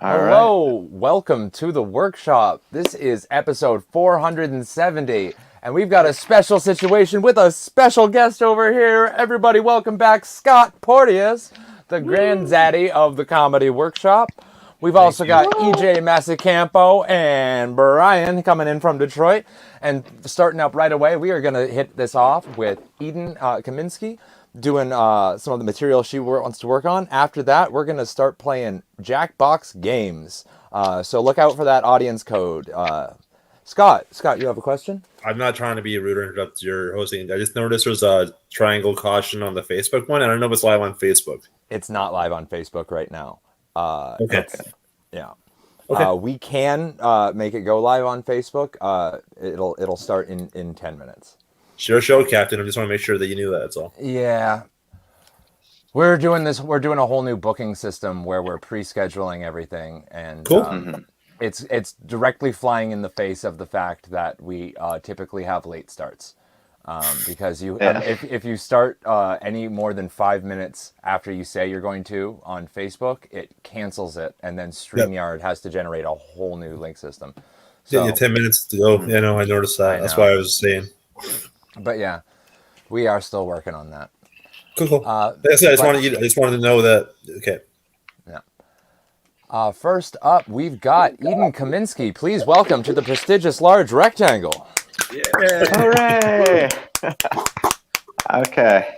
All right. Hello, welcome to the workshop. This is episode 470, and we've got a special situation with a special guest over here. Everybody, welcome back Scott Porteous, the granddaddy of the comedy workshop. We've also got EJ Masicampo and Brian coming in from Detroit. And starting up right away, we are going to hit this off with Eden Kaminsky doing some of the material she wants to work on. After that, we're going to start playing Jackbox games. So look out for that audience code. Scott, you have a question? I'm not trying to be rude or interrupt your hosting. I just noticed there's a triangle caution on the Facebook one. I don't know if it's live on Facebook. It's not live on Facebook right now. Okay. Yeah. Okay. We can make it go live on Facebook. It'll start in 10 minutes. Sure, show, Captain. I just want to make sure that you knew that. That's all. Yeah. We're doing a whole new booking system where we're pre-scheduling everything, and Cool. it's directly flying in the face of the fact that we typically have late starts. Because if you start any more than 5 minutes after you say you're going to on Facebook, it cancels it, and then StreamYard has to generate a whole new link system. So, yeah, 10 minutes to go. Yeah, no, I noticed that. That's why I was saying. But yeah, we are still working on that. Cool. Like I said, I just wanted to know that. Okay. Yeah. First up, we've got Eden Kaminsky. Please welcome to the prestigious Large Rectangle. Yeah. Hooray! Okay.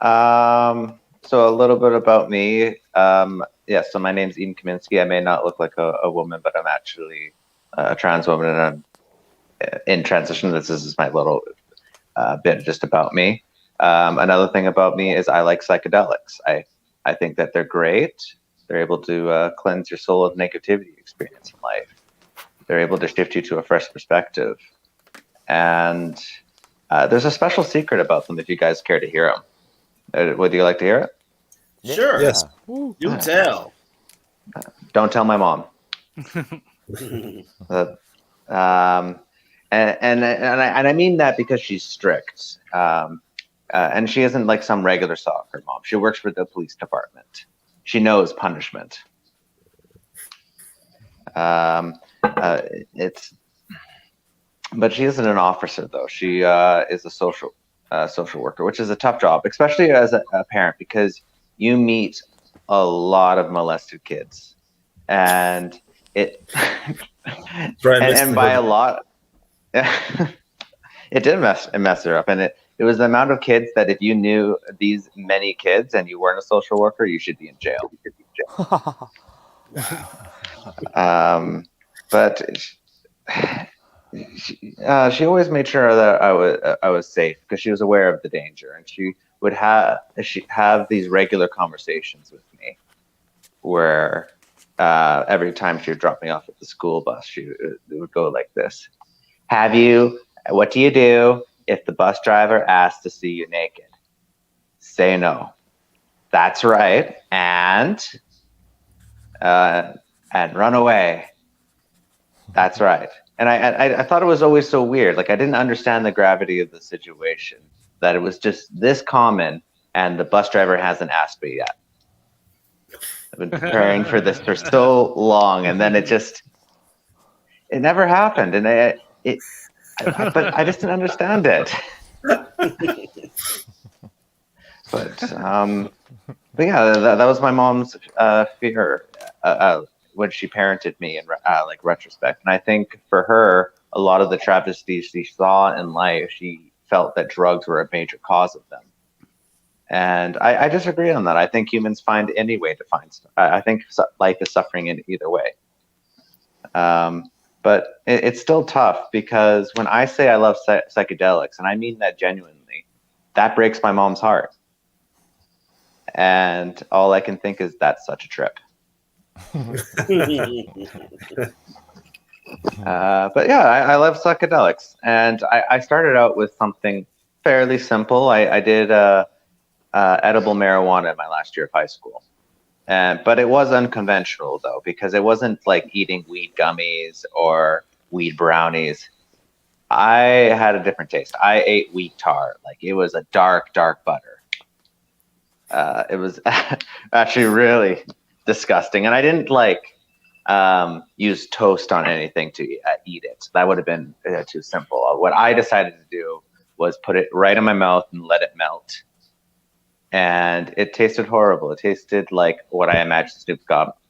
So a little bit about me. So my name's Eden Kaminsky. I may not look like a woman, but I'm actually a trans woman, and I'm in transition. This is my little bit just about me. Another thing about me is I like psychedelics. I think that they're great. They're able to cleanse your soul of negativity experience in life. They're able to shift you to a fresh perspective. And there's a special secret about them if you guys care to hear them. Would you like to hear it? Sure. Yes. You tell. Don't tell my mom. And I mean that because she's strict. And she isn't like some regular soccer mom. She works for the police department. She knows punishment. But she isn't an officer, though. She is a social worker, which is a tough job, especially as a parent, because you meet a lot of molested kids, and and by a lot, it did mess her up, and it was the amount of kids that if you knew these many kids and you weren't a social worker, you should be in jail. But she always made sure that I was safe because she was aware of the danger, and she would have these regular conversations with me where every time she would drop me off at the school bus, it would go like this: what do you do if the bus driver asks to see you naked? Say no. That's right. And run away. That's right. And I thought it was always so weird. Like, I didn't understand the gravity of the situation, that it was just this common, and the bus driver hasn't asked me yet. I've been preparing for this for so long, and then it never happened. And but I just didn't understand it. But yeah, that was my mom's fear when she parented me in like retrospect. And I think for her, a lot of the travesties she saw in life, she felt that drugs were a major cause of them. And I disagree on that. I think humans find any way to find stuff. I think life is suffering in either way. But it's still tough, because when I say I love psychedelics, and I mean that genuinely, that breaks my mom's heart. And all I can think is, that's such a trip. But yeah, I love psychedelics. And I started out with something fairly simple. I did edible marijuana in my last year of high school. But it was unconventional, though, because it wasn't like eating weed gummies or weed brownies. I had a different taste. I ate wheat tar. Like, it was a dark, dark butter. It was actually really disgusting. And I didn't like use toast on anything to eat it. That would have been too simple. What I decided to do was put it right in my mouth and let it melt. And it tasted horrible. It tasted like what I imagine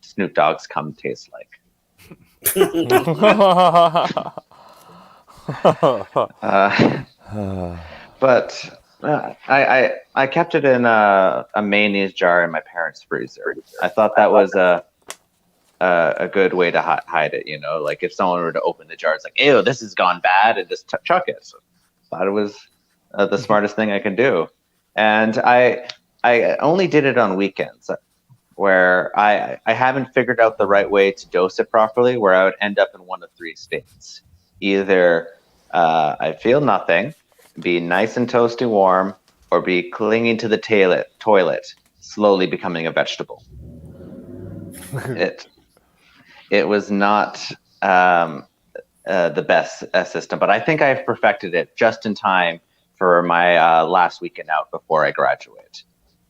Snoop Dogg's cum tastes like. But I kept it in a mayonnaise jar in my parents' freezer. I thought that was a good way to hide it. You know, like if someone were to open the jar, it's like, ew, this has gone bad, and just chuck it. So I thought it was the smartest thing I can do. And I only did it on weekends where I haven't figured out the right way to dose it properly, where I would end up in one of three states. Either I feel nothing, be nice and toasty warm, or be clinging to the toilet, slowly becoming a vegetable. It was not the best system, but I think I've perfected it just in time for my last weekend out before I graduate.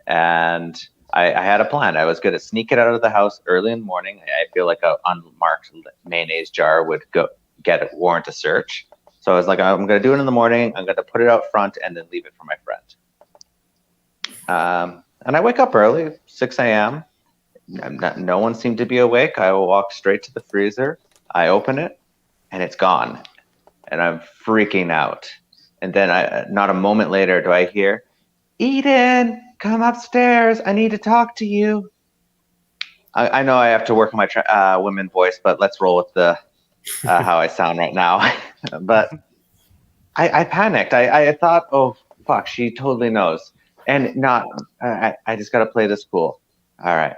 And I had a plan. I was going to sneak it out of the house early in the morning. I feel like an unmarked mayonnaise jar would warrant a search. So I was like, I'm going to do it in the morning. I'm going to put it out front and then leave it for my friend. And I wake up early, 6 a.m. No one seemed to be awake. I will walk straight to the freezer. I open it, and it's gone. And I'm freaking out. And then not a moment later do I hear, Eden, come upstairs. I need to talk to you. I know I have to work on my women voice, but let's roll with the how I sound right now. But I panicked. I thought, oh, fuck, she totally knows. And I just got to play this cool. All right.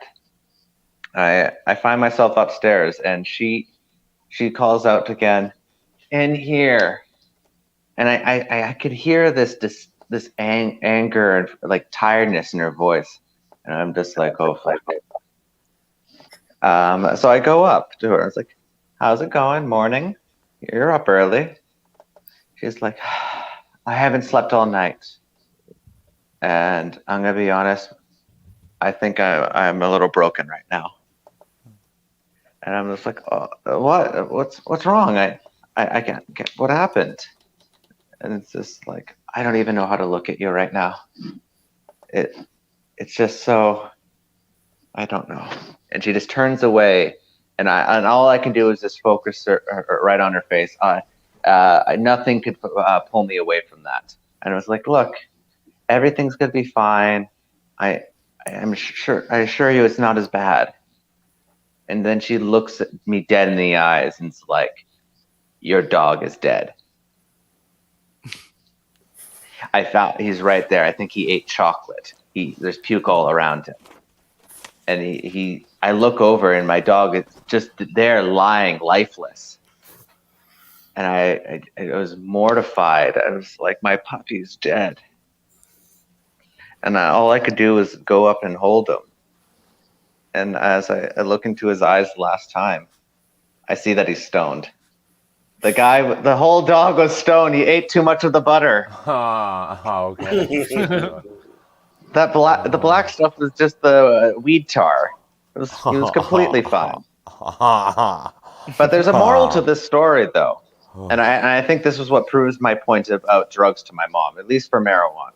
I find myself upstairs, and she calls out again, in here. And I could hear this anger and like tiredness in her voice. And I'm just like, oh, fuck. So I go up to her. I was like, how's it going? Morning. You're up early. She's like, I haven't slept all night. And I'm going to be honest, I think I'm a little broken right now. And I'm just like, oh, what's wrong? I can't get, what happened? And it's just like, I don't even know how to look at you right now. It's just so, I don't know. And she just turns away, and all I can do is just focus right on her face. Nothing could pull me away from that. And I was like, look, everything's gonna be fine. I assure you it's not as bad. And then she looks at me dead in the eyes and is like, your dog is dead. I thought he's right there. I think he ate chocolate. There's puke all around him. And I look over, and my dog is just there lying lifeless. And I was mortified. I was like, my puppy's dead. And all I could do was go up and hold him. And as I look into his eyes the last time, I see that he's stoned. The whole dog was stoned. He ate too much of the butter. Okay. The black stuff was just the weed tar. He was completely fine. But there's a moral to this story, though. And I think this is what proves my point about drugs to my mom, at least for marijuana.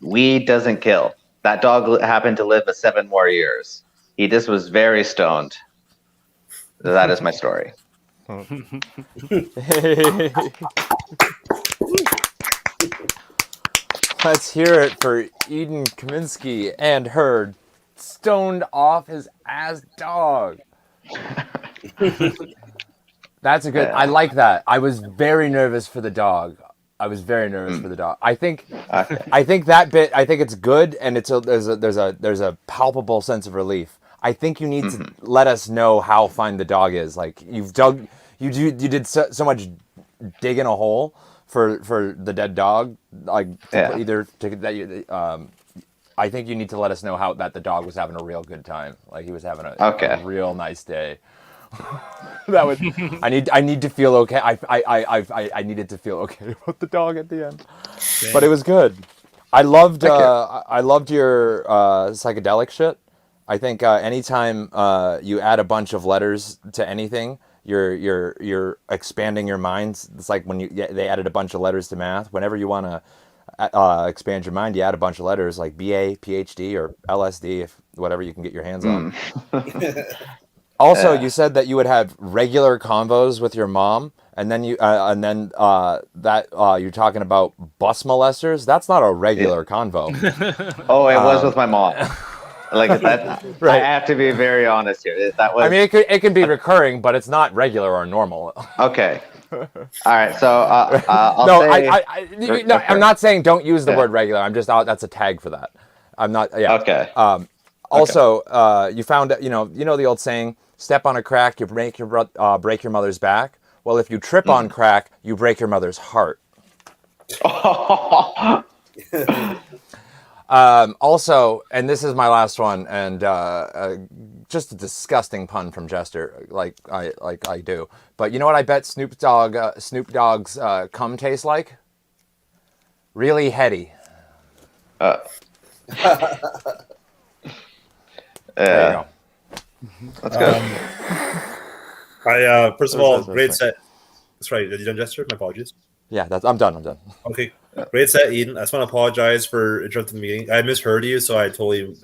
Weed doesn't kill. That dog happened to live 7 more years. He just was very stoned. That is my story. Let's hear it for Eden Kaminsky and her stoned off his ass dog. That's a good. I like that. I was very nervous for the dog. I think that bit. I think it's good, and there's a palpable sense of relief. I think you need to let us know how fine the dog is. Like you did so much dig in a hole for the dead dog. Like I think you need to let us know that the dog was having a real good time. Like he was having a real nice day. I need to feel okay. I needed to feel okay about the dog at the end. But it was good. I loved your psychedelic shit. I think anytime you add a bunch of letters to anything, you're expanding your mind. It's like when they added a bunch of letters to math. Whenever you want to expand your mind, you add a bunch of letters like BA, PhD, or LSD, if whatever you can get your hands on. Also, you said that you would have regular convos with your mom, and then you're talking about bus molesters. That's not a regular convo. Oh, it was with my mom. Like that. Right. I have to be very honest here. That was. I mean, it can be recurring, but it's not regular or normal. Okay. All right. So I'll No, say. no, I'm not saying don't use the word regular. I'm just that's a tag for that. I'm not. Yeah. Okay. Also, you found you know the old saying, "Step on a crack, you break your mother's back." Well, if you trip on crack, you break your mother's heart. Also, and this is my last one, and just a disgusting pun from Jester, like I do. But you know what I bet Snoop Dogg's cum tastes like? Really heady. There you go. That's good. First of all, great set. That's right. Did you done, Jester? My apologies. Yeah, I'm done. Okay, great set, Eden. I just want to apologize for interrupting the meeting. I misheard you, so I totally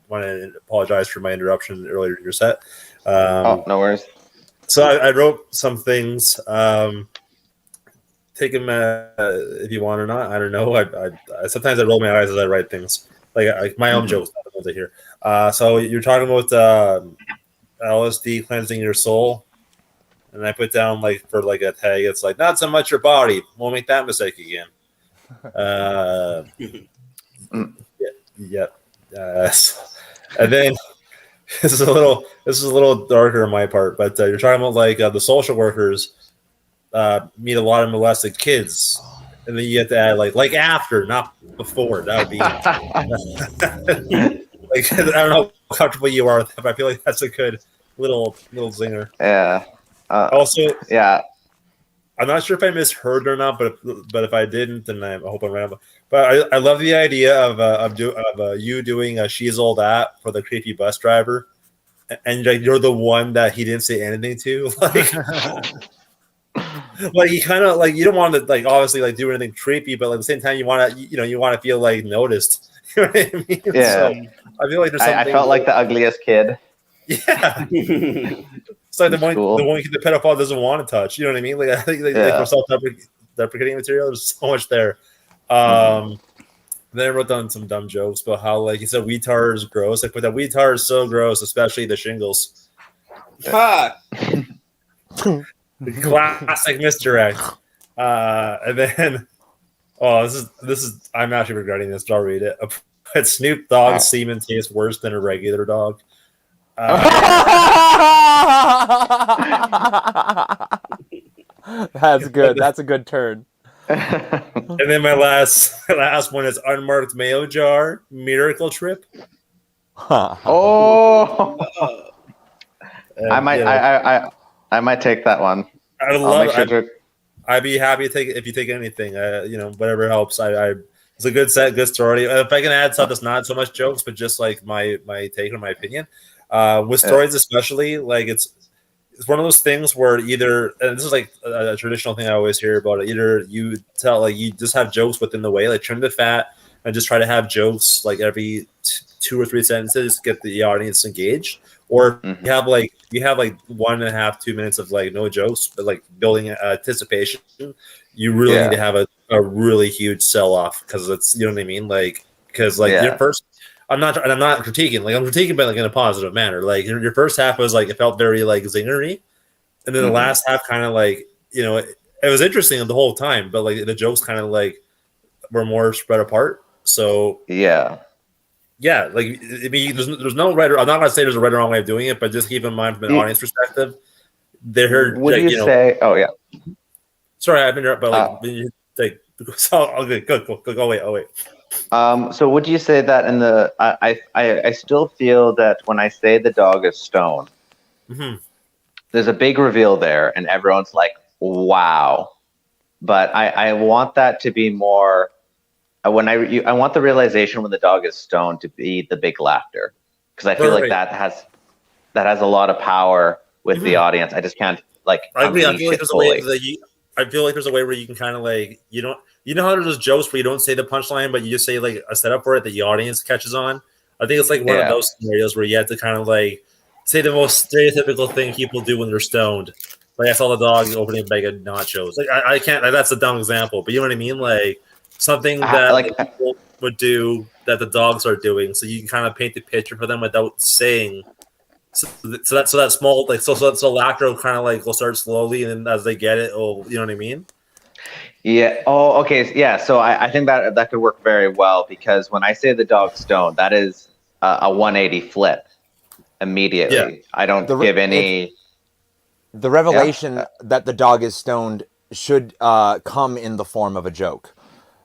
want to apologize for my interruption earlier in your set. No worries. So I wrote some things. Take them if you want or not. I don't know. I sometimes I roll my eyes as I write things, like my own jokes. Not the ones I hear. So you're talking about LSD cleansing your soul. And I put down for a tag, it's like not so much your body. Won't make that mistake again. Yeah. And then this is a little darker on my part, but you're talking about the social workers meet a lot of molested kids, and then you have to add like after, not before. That would be I don't know how comfortable you are with that, but I feel like that's a good little zinger. Yeah. Also, yeah, I'm not sure if I misheard or not, but if I didn't, then I hope I'm right. But I love the idea of you doing a "she's all that" for the creepy bus driver, and you're the one that he didn't say anything to, like you kind of you don't want to obviously do anything creepy, but at the same time you want to feel noticed. You know what I mean? Yeah. So I feel like there's something. I felt like the ugliest kid. Yeah. It's like the one kid the pedophile doesn't want to touch. You know what I mean? I think for self-deprecating material, there's so much there. Then I wrote down some dumb jokes about how he said weetar is gross. But that weetar is so gross, especially the shingles. Classic misdirect. And then this is I'm actually regretting this, but I'll read it. But Snoop Dogg's semen tastes worse than a regular dog. That's good. That's a good turn. And then my last one is unmarked mayo jar miracle trip. Oh, I might take that one. I would love it. I'd be happy to take it if you take anything. Whatever helps. It's a good set, good story. If I can add stuff that's not so much jokes, but just my take or my opinion. With stories especially, it's one of those things where either, and this is a traditional thing I always hear about it, either you tell you just have jokes within the way, trim the fat and just try to have jokes every 2 or 3 sentences, get the audience engaged, or you have 1.5 2 minutes of no jokes, but building anticipation. You really need to have a really huge sell off, because it's, you know what I mean, your first. I'm not critiquing. I'm critiquing, but in a positive manner. Your first half was it felt very zingery, and then the last half kind of it was interesting the whole time, but the jokes kind of were more spread apart. So yeah. I mean, there's no right. I'm not gonna say there's a right or wrong way of doing it, but just keep in mind from an audience perspective, they heard. Would you say? Oh yeah. Sorry, I've been interrupted, but okay, go. Oh wait. So would you say that in the I still feel that when I say the dog is stoned, there's a big reveal there, and everyone's like, "Wow!" But I want that to be more. I want the realization when the dog is stoned to be the big laughter, because I feel like Right. that has a lot of power with the audience. I just can't like I agree. I unleash feel like it there's a way fully. that I feel like there's a way where you can kind of like you know how there's those jokes where you don't say the punchline, but you just say like a setup for it that the audience catches on. I think it's like one of Yeah. those scenarios where you have to kind of like say the most stereotypical thing people do when they're stoned. Like I saw the dog opening a bag of nachos. Like I can't. Like, that's a dumb example, but you know what I mean. Like something that Like people would do that the dogs are doing, so you can kind of paint the picture for them without saying. So that small like so that's a laughter kind of like will start slowly, and then as they get it, oh, you know what I mean? yeah. Oh, okay. Yeah. So I think that could work very well because when I say the dog stone, that is a 180 flip immediately. Yeah. I don't give any. The revelation that the dog is stoned should come in the form of a joke.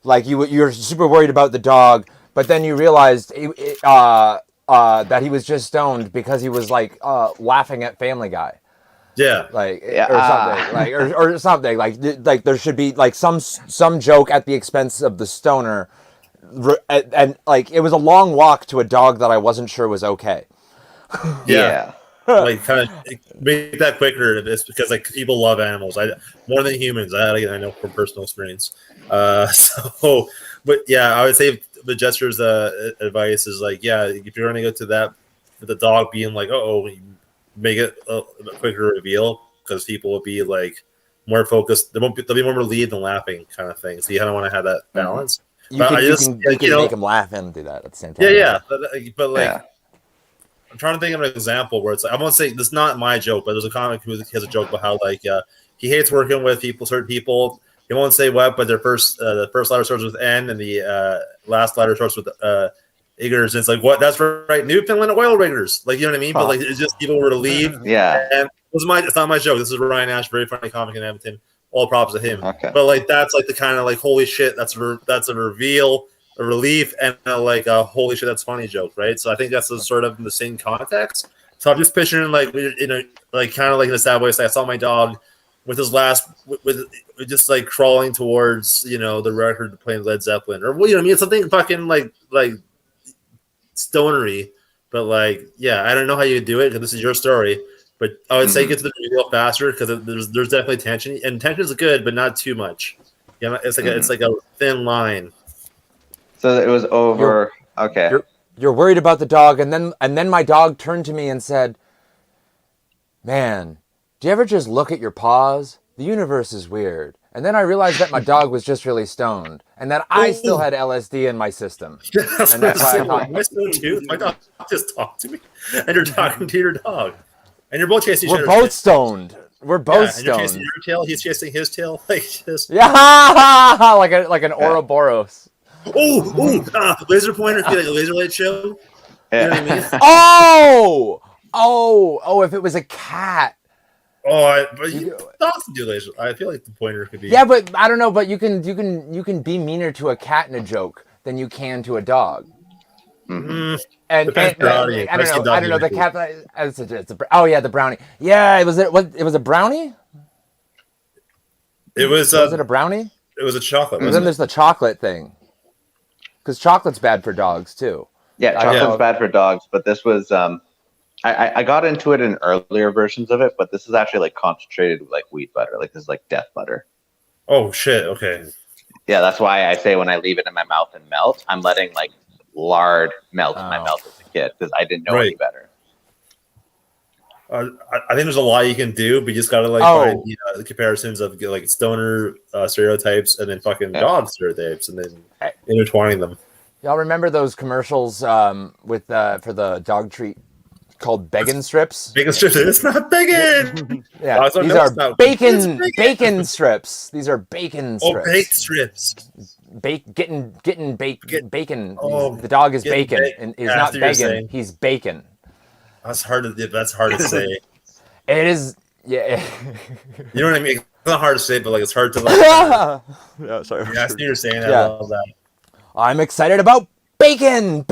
Like you're super worried about the dog, but then you realized that he was just stoned because he was like laughing at Family Guy. Yeah. Like Yeah, or something like or something like there should be like some joke at the expense of the stoner, and like it was a long walk to a dog that I wasn't sure was okay. Yeah. Like kind of make that quicker. It's because like people love animals. More than humans. I know from personal experience. So, but yeah, I would say the Jester's advice is like, yeah, if you're going to go to that, with the dog being like, oh, make it a quicker reveal because people will be like more focused. They'll be more relieved than laughing, kind of thing. So you kind of want to have that balance. You But can, I you just, can, like, you you can know, make him laugh and do that at the same time. yeah. But like, Yeah. I'm trying to think of an example where it's like I won't say this is not my joke, but there's a comic who has a joke about how like he hates working with certain people. He won't say what, but the first letter starts with N and the last letter starts with Iggers. And it's like what? That's right, Newfoundland oil riggers. Like you know what I mean? But like it's just people were to leave. Yeah. And it's not my joke. This is Ryan Ash, very funny comic in Edmonton. All props to him. Okay. But like that's like the kind of like holy shit. That's a reveal, a relief, and like a holy shit that's funny joke, right? So I think that's sort of in the same context. So I'm just picturing like like kind of like in a sad way. Like I saw my dog with his last with just like crawling towards the record playing Led Zeppelin or I mean something fucking like stonery, but like yeah, I don't know how you do it because this is your story. But I would say get to the reveal faster because there's definitely tension, and tension is good, but not too much. It's like a thin line. So it was over. Okay. You're worried about the dog, and then my dog turned to me and said, "Man, do you ever just look at your paws? The universe is weird." And then I realized that my dog was just really stoned, and that I still had LSD in my system. Yeah, And that's why I thought, my son too. My dog just talked to me, and you're talking to your dog, and you're both chasing each we're other. both stoned. We're both and you're chasing stoned. your tail. He's chasing his tail. Like just Yeah, like an Ouroboros. laser pointer, like a laser light show. You know what I mean? Oh! If it was a cat. But dogs can do laser. I feel like the pointer could be. Yeah, but I don't know. But you can be meaner to a cat in a joke than you can to a dog. Mm-hmm. And Depends on your audience. I don't know. The Mexican cat. The brownie. Yeah, it was a brownie. It was. Was it a brownie? It was a chocolate. And then Wasn't it? there's the chocolate thing. Because chocolate's bad for dogs too. Yeah, chocolate's bad for dogs, but this was I got into it in earlier versions of it, but this is actually like concentrated with like wheat butter. Like this is like death butter. Oh shit! Okay. Yeah, that's why I say when I leave it in my mouth and melt, I'm letting like lard melt in my mouth as a kid because I didn't know any better. I think there's a lot you can do, but you just gotta find the comparisons of like stoner stereotypes and then fucking dog stereotypes, and then intertwining them. Y'all remember those commercials with for the dog treat called Beggin' Strips? Bacon strips. It's not bacon. Yeah, these are bacon strips. These are bacon strips. Oh, baked strips. Getting bacon. Oh, the dog is bacon, baked. and he's Yeah, not that's what you're begging. saying. He's bacon. That's hard to say. It is. Yeah. You know what I mean? It's not hard to say, but like it's hard to Yeah, sorry. Yeah, I see what you're saying. Yeah. I love that. I'm excited about bacon.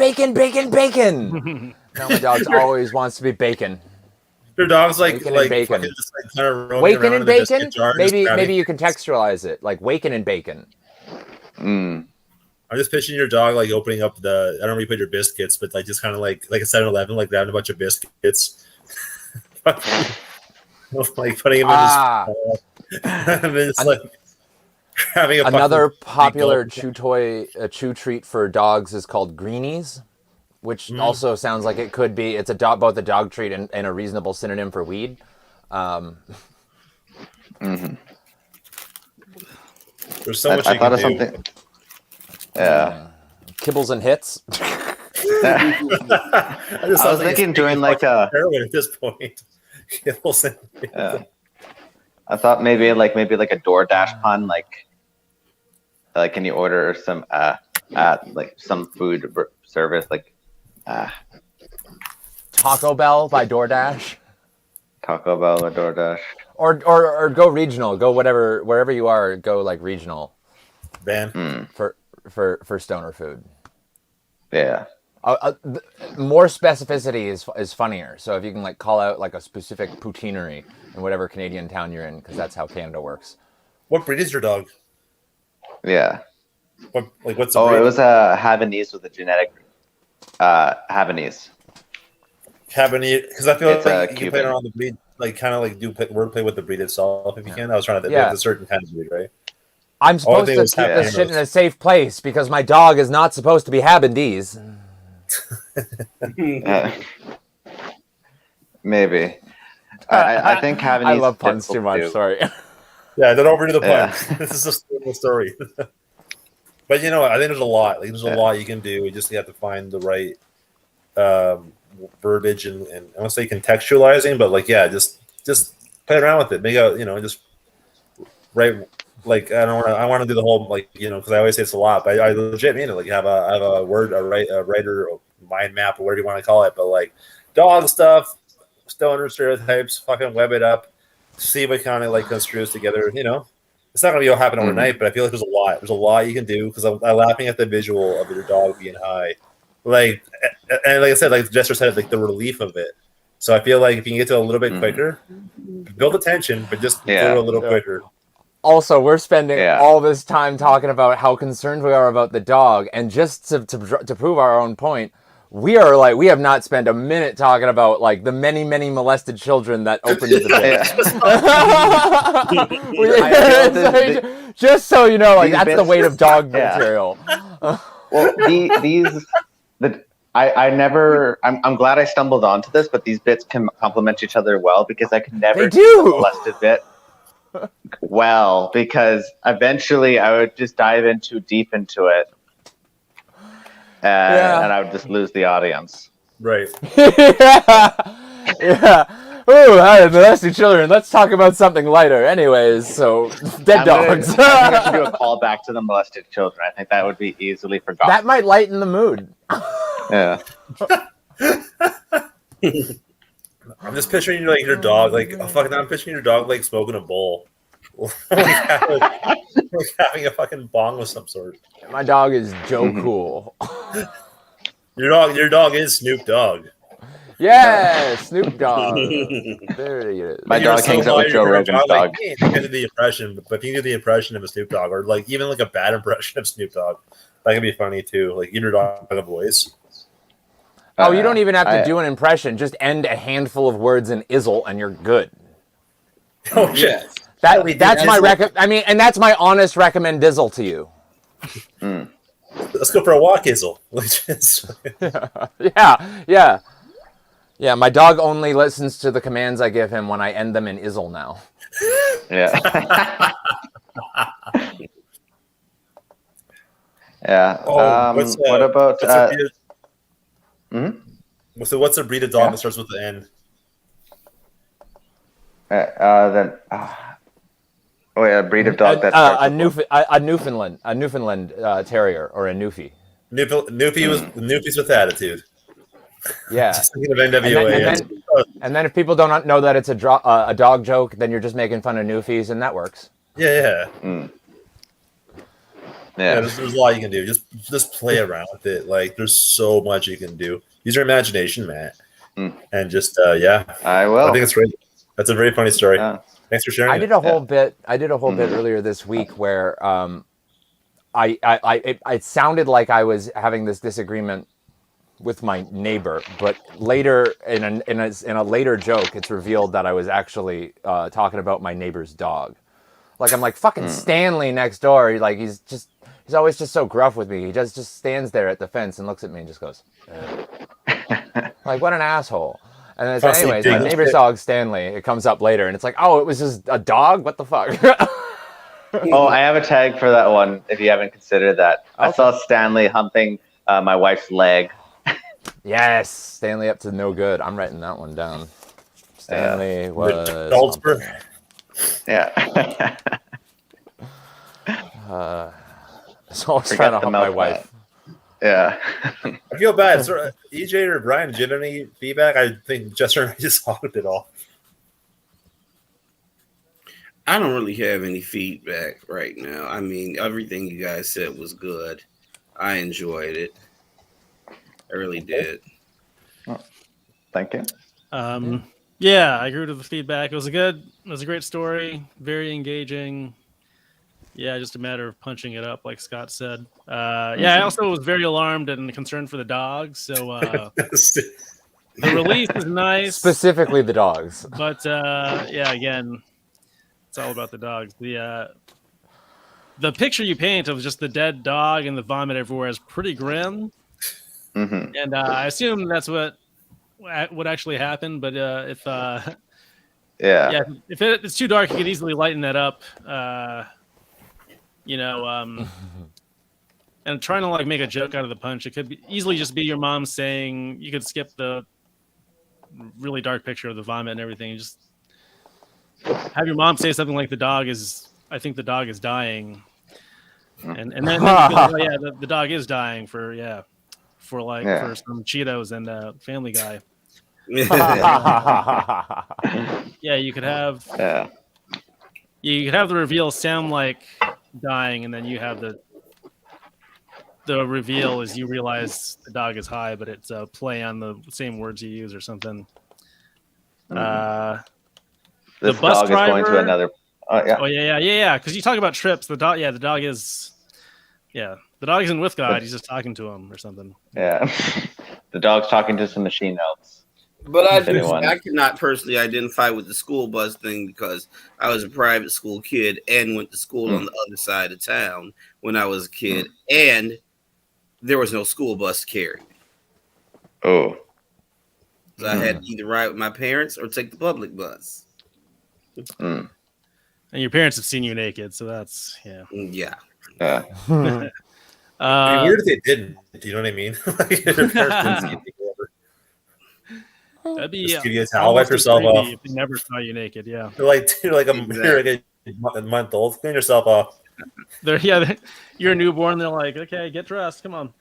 Now my dog always wants to be bacon. Your dog's like Bacon and bacon. fucking just like kind of roaming Waken around and in the biscuit bacon? jar, just grabbing- Maybe you can textualize it like waken and bacon. Mm. I'm just picturing your dog like opening up the. I don't know where you put your biscuits, but like just kind of like a 7-Eleven, like grabbing a bunch of biscuits, like putting them in his. And then just like having a Another fucking popular big chew treat for dogs is called greenies, which also sounds like it could be. It's both a dog treat and a reasonable synonym for weed. There's so much I you thought can of do. something. Yeah. Kibbles and hits. I was thinking doing like a. heroin at this point. Yeah. I thought maybe a DoorDash pun, like can you order some like some food service like Taco Bell by DoorDash. Taco Bell or DoorDash. Or go regional. Go wherever you are. Go like regional Ban. for stoner food. Yeah. More specificity is funnier. So if you can like call out like a specific poutineery in whatever Canadian town you're in, because that's how Canada works. What breed is your dog? Yeah. What's the breed? It was a Havanese with a genetic Havanese. Habanese, because I feel It's like a you can play Cuban. around the breed, like kind of like do wordplay with the breed itself if you can. I was trying to think Yeah. of a certain kind of breed, right? I'm supposed thing to was keep this Habaneros. shit in a safe place because my dog is not supposed to be Habanese. Maybe. I think Havanese. I love puns too difficult much. do. Sorry. Yeah, don't overdo the Yeah. puns. This is a simple story. But I think there's a lot. Like there's a lot you can do. You just have to find the right verbiage and I don't say contextualizing, but like just play around with it. Make a just right. Like I want to do the whole because I always say it's a lot, but I legit mean it. Like have a word, a writer, mind map, or whatever you want to call it. But like dog stuff, stoner stereotypes, fucking web it up, see what kind of like construes together. It's not gonna be all happen overnight, but I feel like there's a lot. There's a lot you can do because I'm laughing at the visual of your dog being high, like and like I said, like Jester said, like the relief of it. So I feel like if you can get to a little bit quicker, build the tension, but just do it a little quicker. Also, we're spending all this time talking about how concerned we are about the dog, and just to prove our own point, we have not spent a minute talking about like the many molested children that opened the bit. Just so you know, like that's the weight of dog material. Well, I'm glad I stumbled onto this, but these bits can complement each other well because I could never do the molested bit well because eventually I would just dive in too deep into it and I would just lose the audience. Right. Yeah. Ooh, hi, molested children. Let's talk about something lighter. Anyways, so dead dogs. I think I should do a call back to the molested children. I think that would be easily forgotten. That might lighten the mood. Yeah. I'm just picturing your dog I'm picturing your dog like smoking a bowl, like having a fucking bong of some sort. My dog is Joe Cool. Your dog is Snoop Dogg. Yeah, Snoop Dogg. There he is. My dog hangs out with Joe Rogan's dog. You can't do the impression, but if you can do the impression of a Snoop Dogg, or like even like a bad impression of Snoop Dogg, that can be funny too. Like give your dog a voice. Oh, you don't even have to do an impression. Just end a handful of words in izzle, and you're good. Oh shit! That's my and that's my honest recommendizzle to you. Let's go for a walk, Izzle. Yeah. My dog only listens to the commands I give him when I end them in izzle now. Yeah. Yeah. What about? So what's a breed of dog that starts with the N? A breed of dog that a Newfoundland terrier or a Newfie. Newfies with attitude. Yeah. Just thinking of NWA. And then if people don't know that it's a dog joke, then you're just making fun of Newfies, and that works. Yeah. There's a lot you can do. Just play around with it. Like there's so much you can do. Use your imagination, Matt, and just I will. I think it's great. That's a very funny story. Thanks for sharing. I did a whole bit earlier this week where it sounded like I was having this disagreement with my neighbor, but later in a later joke, it's revealed that I was actually talking about my neighbor's dog. Like, I'm like, fucking Stanley next door. Like, he's always just so gruff with me. He just stands there at the fence and looks at me and just goes, like, what an asshole. And then it's, anyways, my neighbor's dog, Stanley, it comes up later, and it's like, oh, it was just a dog? What the fuck? Oh, I have a tag for that one, if you haven't considered that. Okay. I saw Stanley humping my wife's leg. Yes, Stanley up to no good. I'm writing that one down. Stanley was... Salzburg. Yeah. So I was trying to hump my wife. Yeah. I feel bad. So, EJ or Brian, did you have any feedback? I think Jester and I just hogged it all. I don't really have any feedback right now. I mean, everything you guys said was good. I enjoyed it. I really did. Oh, thank you. Yeah, I agree with the feedback. It was a great story, very engaging. Yeah, just a matter of punching it up, like Scott said. Yeah, I also was very alarmed and concerned for the dogs. So the release is nice, Specifically the dogs. but yeah, again, it's all about the dogs. The picture you paint of just the dead dog and the vomit everywhere is pretty grim, and I assume that's what would actually happen. But if if it's too dark, you could easily lighten that up. And trying to like make a joke out of the punch, it could easily just be your mom saying, you could skip the really dark picture of the vomit and everything, and just have your mom say something like, I think the dog is dying, and then you go, oh, yeah, the dog is dying for some Cheetos and Family Guy. Yeah, you could have the reveal sound like dying, and then you have the reveal as you realize the dog is high, but it's a play on the same words you use or something. This the bus dog driver, is going to another. Oh yeah. Because you talk about trips. The dog isn't with God. He's just talking to him or something. Yeah, the dog's talking to some machine elves. But I cannot personally identify with the school bus thing because I was a private school kid and went to school on the other side of town when I was a kid, and there was no school bus to carry. Oh. So I had to either ride with my parents or take the public bus. And your parents have seen you naked, so that's Yeah. Yeah. It'd be weird if they didn't. Do you know what I mean? Like, your parents didn't see you over. That'd be Just give you a towel, wipe yourself off. if they never saw you naked. Yeah, You're like a month old. Clean yourself off. You're a newborn. They're like, okay, get dressed. Come on.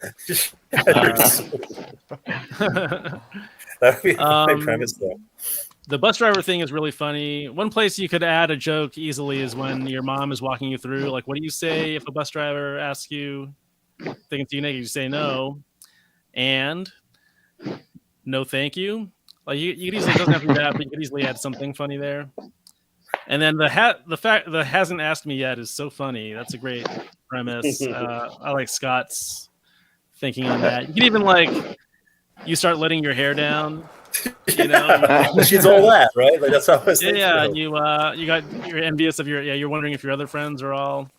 That would be my premise, though. The bus driver thing is really funny. One place you could add a joke easily is when your mom is walking you through. Like, what do you say if a bus driver asks you, they can see you naked? You say no, and no, thank you. Like you could easily, it doesn't have to be that, but you could easily add something funny there. And then the fact that hasn't asked me yet is so funny. That's a great premise. I like Scott's thinking on that. You can even you start letting your hair down. You know, she's all that, right? Like that's how I was. Yeah. You're envious of you're wondering if your other friends are all,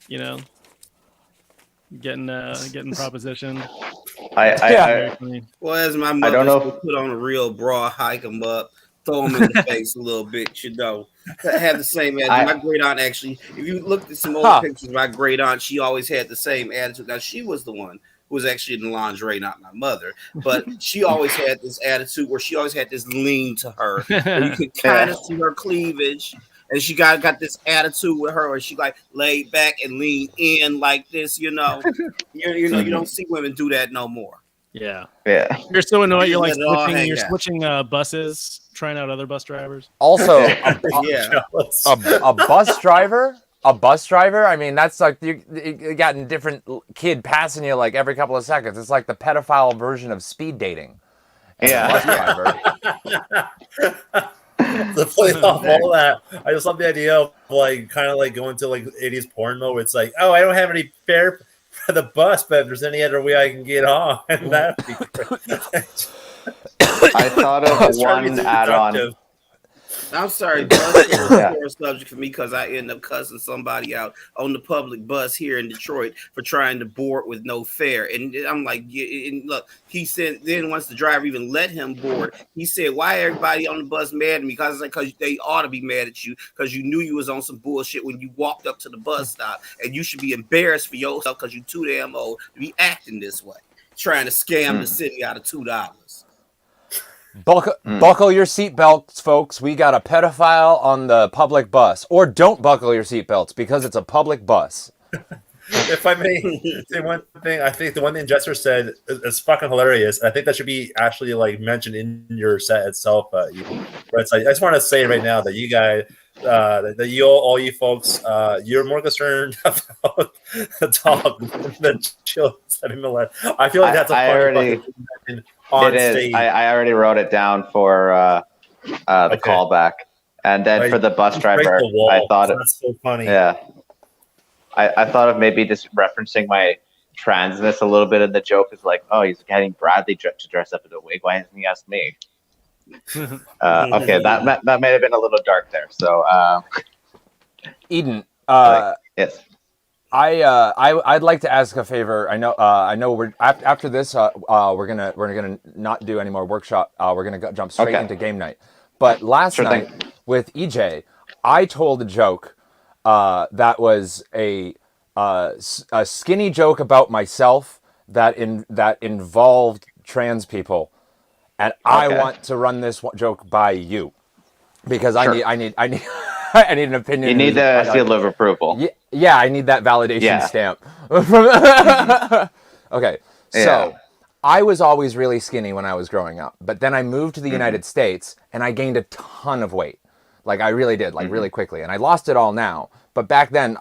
getting propositioned. Well, as my mother would put on a real bra, hike them up, throw them in the face a little bit, I had the same attitude. My great aunt actually, if you looked at some old pictures of my great aunt, she always had the same attitude. Now, she was the one who was actually in the lingerie, not my mother, but she always had this attitude where she always had this lean to her. And you could kind of see her cleavage. And she got this attitude with her where she laid back and leaned in like this, you don't see women do that no more. Yeah. You're so annoyed. You're switching buses, trying out other bus drivers. Also, a bus driver. A bus driver. I mean, that's like you got a different kid passing you like every couple of seconds. It's like the pedophile version of speed dating. Yeah. Bus driver. to play off all that, I just love the idea of like kind of like going to like 80s porn mode. It's like, oh, I don't have any fare for the bus, but if there's any other way I can get on, that'd be great. I thought I of was trying to be one too add-on. productive. I'm sorry, bus is Yeah. a sore subject for me because I end up cussing somebody out on the public bus here in Detroit for trying to board with no fare. And I'm like, yeah, and look, he said, then once the driver even let him board, he said, why everybody on the bus mad at me? Because they ought to be mad at you because you knew you was on some bullshit when you walked up to the bus stop, and you should be embarrassed for yourself because you too damn old to be acting this way, trying to scam the city out of $2. Buckle your seatbelts, folks. We got a pedophile on the public bus. Or don't buckle your seatbelts because it's a public bus. If I may say one thing, I think the one thing Jester said is fucking hilarious. I think that should be actually like mentioned in your set itself. Where it's like, I just want to say right now that you guys, that you all you folks, you're more concerned about the dog than children setting the lead. I feel like that's a funny fucking on It is. stage. I already wrote it down for the callback, and then for the bus driver, I thought that's so funny. Yeah, I thought of maybe just referencing my transness a little bit in the joke. Is like, oh, he's getting Bradley to dress up in a wig. Why hasn't he asked me? Okay, that may have been a little dark there. So, Eden, yes. I'd like to ask a favor. I know we're after this. We're gonna not do any more workshop. We're gonna jump straight into game night. But last night with EJ, I told a joke that was a skinny joke about myself that involved trans people, and I want to run this joke by you because I need I need an opinion. You need the seal of approval. Yeah, I need that validation stamp. Okay, so I was always really skinny when I was growing up, but then I moved to the United States and I gained a ton of weight. Like I really did, like really quickly, and I lost it all now. But back then,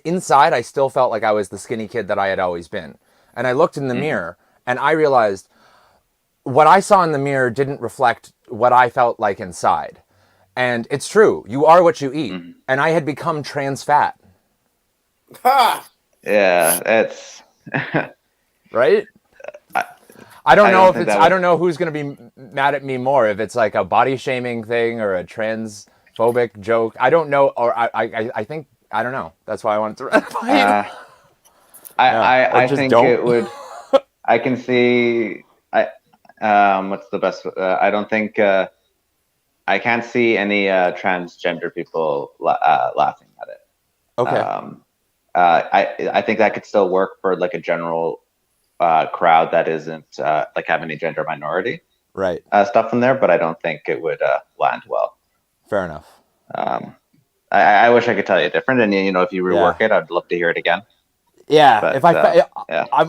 inside I still felt like I was the skinny kid that I had always been. And I looked in the mirror and I realized what I saw in the mirror didn't reflect what I felt like inside. And it's true. You are what you eat. And I had become trans fat. Ha! Yeah, it's right. I don't know if it's. I don't know who's going to be mad at me more. If it's like a body shaming thing or a transphobic joke. I don't know. Or I think I don't know. That's why I wanted to run by you. I think it would. I can see. What's the best? I don't think. I can't see any transgender people laughing at it. Okay. I think that could still work for like a general crowd that isn't like having a gender minority stuff in there, but I don't think it would land well. Fair enough. I wish I could tell you different, and if you rework it, I'd love to hear it again. Yeah, but, if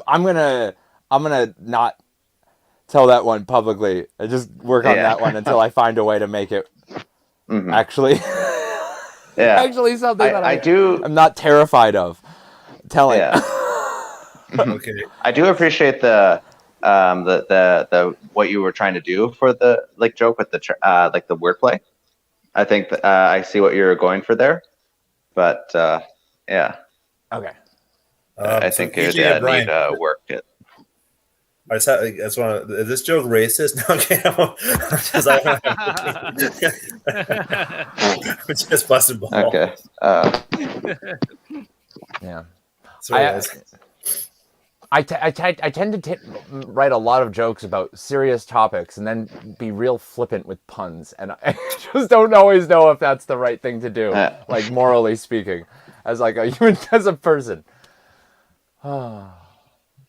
I'm gonna not tell that one publicly. I just work on that one until I find a way to make it actually actually something that I'm not terrified of telling. Yeah. Okay. I do appreciate the what you were trying to do for the joke with the like the wordplay. I think I see what you're going for there, but yeah. Okay. I think it need work. I just want to. Is this joke racist? No, okay. Just busted ball. Okay. Yeah. Sorry, I tend to write a lot of jokes about serious topics and then be real flippant with puns, and I just don't always know if that's the right thing to do, like morally speaking, as like a human, as a person.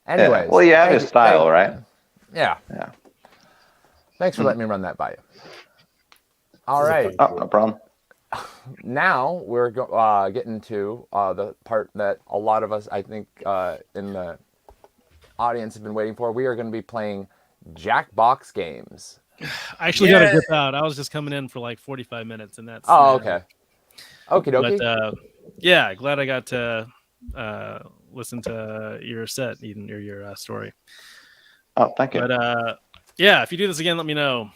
Anyways, well, you have your style, right? Yeah. Thanks for letting me run that by you. All right. Oh, no problem. Now we're getting to the part that a lot of us, I think, in the audience have been waiting for. We are going to be playing Jackbox games. I actually got to dip out. I was just coming in for like 45 minutes, and that's. Oh, okay. Okie dokie. But yeah, glad I got to listen to your set, Eden, or your story. Oh, thank you. But yeah, if you do this again, let me know.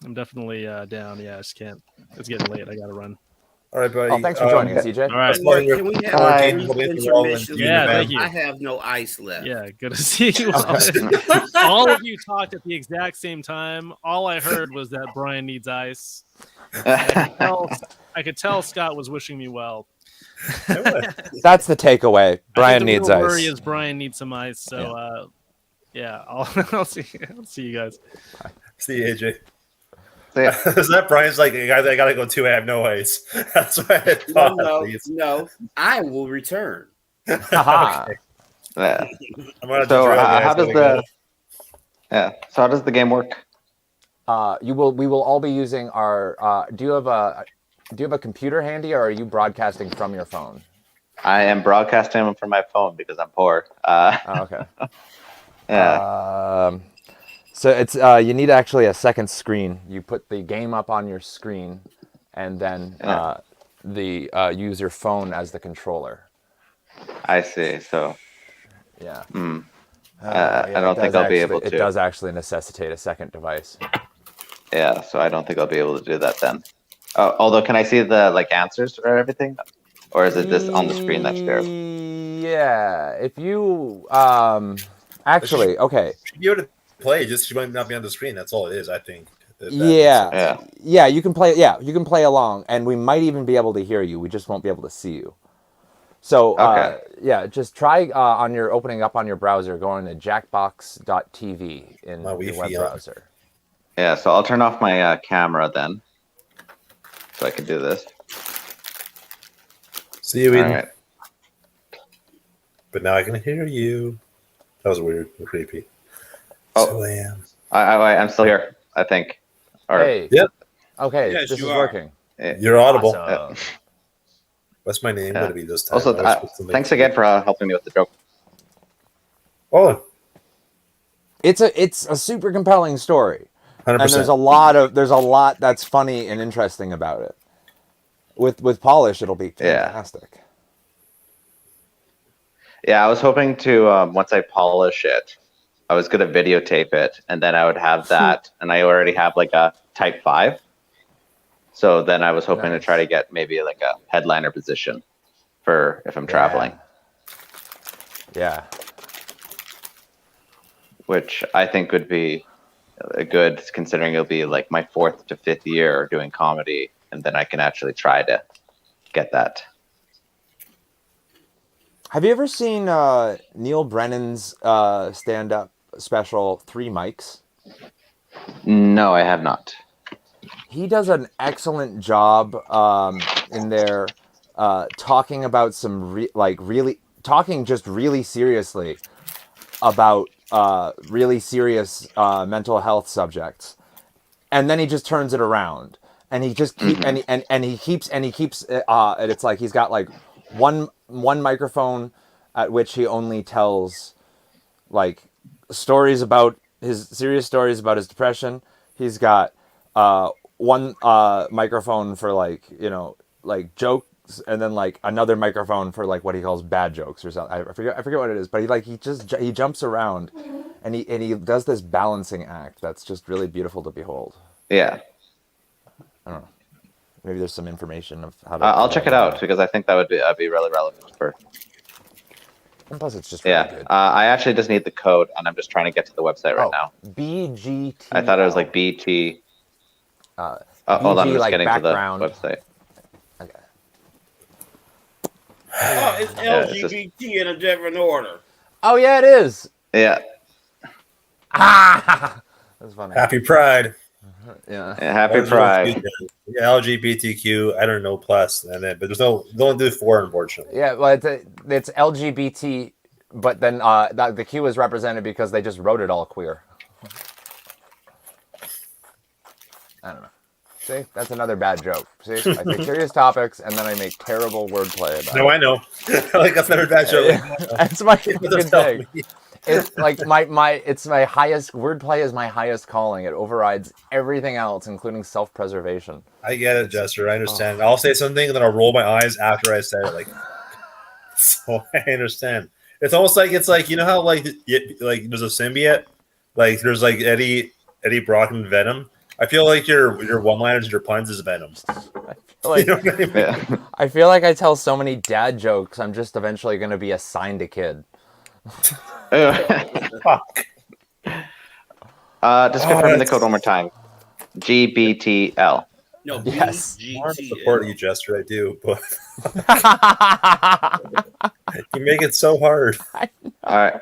I'm definitely down. Yeah, I just can't. It's getting late. I gotta run. All right, buddy. Oh, thanks for joining us, EJ. All right. Mark, can we have Bye. a brief intermission? Yeah, thank you. I have no ice left. Yeah, good to see you all. All of you talked at the exact same time. All I heard was that Brian needs ice. I could tell Scott was wishing me well. That's the takeaway. Brian needs The ice. worry is Brian needs some ice. So yeah, I'll see you guys. See you, AJ. So, yeah. Is that Brian's like, I gotta go too. I have no ice. That's what I thought. No, I will return. Haha. Yeah. I'm gonna So how does the how does the game work? We will all be using our. Do you have a computer handy, or are you broadcasting from your phone? I am broadcasting from my phone because I'm poor. Okay. Yeah. So it's you need actually a second screen. You put the game up on your screen, and then use your phone as the controller. I see. So Yeah. I don't think I'll be able to. It does actually necessitate a second device. Yeah. So I don't think I'll be able to do that then. Although, can I see the answers or everything, or is it just on the screen that's there? Yeah. If you actually okay. Should be able to play, just she might not be on the screen. That's all it is, I think. Yeah, you can play. Yeah, you can play along, and we might even be able to hear you. We just won't be able to see you. So just try opening up on your browser, going to jackbox.tv in the web browser. Yeah, so I'll turn off my camera then, so I can do this. See you, Eden. All right. But now I can hear you. That was weird and creepy. Oh, So I am. I'm still here, I think. Or, Hey. Yep. Okay, Yes, this is you are. working. You're audible. Awesome. What's my name Yeah. going to be this time? Also, thanks again for helping me with the joke. Oh, It's a super compelling story. 100%. And there's a lot that's funny and interesting about it. With polish, it'll be fantastic. Yeah, I was hoping to once I polish it, I was gonna videotape it, and then I would have that, and I already have like a Type 5. So then I was hoping to try to get maybe like a headliner position for if I'm traveling. Yeah. Which I think would be a good, considering it'll be like my 4th to 5th year doing comedy, and then I can actually try to get that. Have you ever seen Neil Brennan's stand-up special, 3 Mics? No, I have not. He does an excellent job in there talking about some talking just really seriously about really serious mental health subjects, and then he just turns it around, and he just keeps and he keeps and it's like he's got like one microphone at which he only tells like stories about his serious stories about his depression. He's got one microphone for like jokes, and then like another microphone for like what he calls bad jokes or something. I forget what it is, but he jumps around, and he does this balancing act that's just really beautiful to behold. Yeah. I don't know. Maybe there's some information of how to. I'll check it out because I think that would be really relevant for. And plus, it's just really good. I actually just need the code, and I'm just trying to get to the website right now. BGT. I thought it was like BT. Hold on, I'm just like getting background. to the website. Okay. Oh, it's LGBT in a different order. Oh yeah, it is. Yeah. That's funny. Happy Pride. Yeah. Happy Pride. Yeah, LGBTQ. I don't know plus, and then but they don't do 4, unfortunately. Yeah, well, it's LGBT, but then the Q is represented because they just wrote it all queer. I don't know. See, that's another bad joke. See, I take serious topics and then I make terrible wordplay about it. No, I know. Like that's not a bad joke. That's my fucking thing. It's like it's my highest wordplay is my highest calling. It overrides everything else, including self-preservation. I get it, Jester. I understand. I'll say something and then I'll roll my eyes after I said it. Like, so I understand. It's almost like you know how like there's a symbiote, like there's like Eddie Brock and Venom, I feel like your one-liners and your puns is venom. Like, You know what I mean? Yeah. I feel like I tell so many dad jokes. I'm just eventually going to be assigned a kid. Fuck. Just confirming the that's- code one more time. GBTL. No, Yes. I want to BGTL. support you, Jester. I do, but you make it so hard. All right.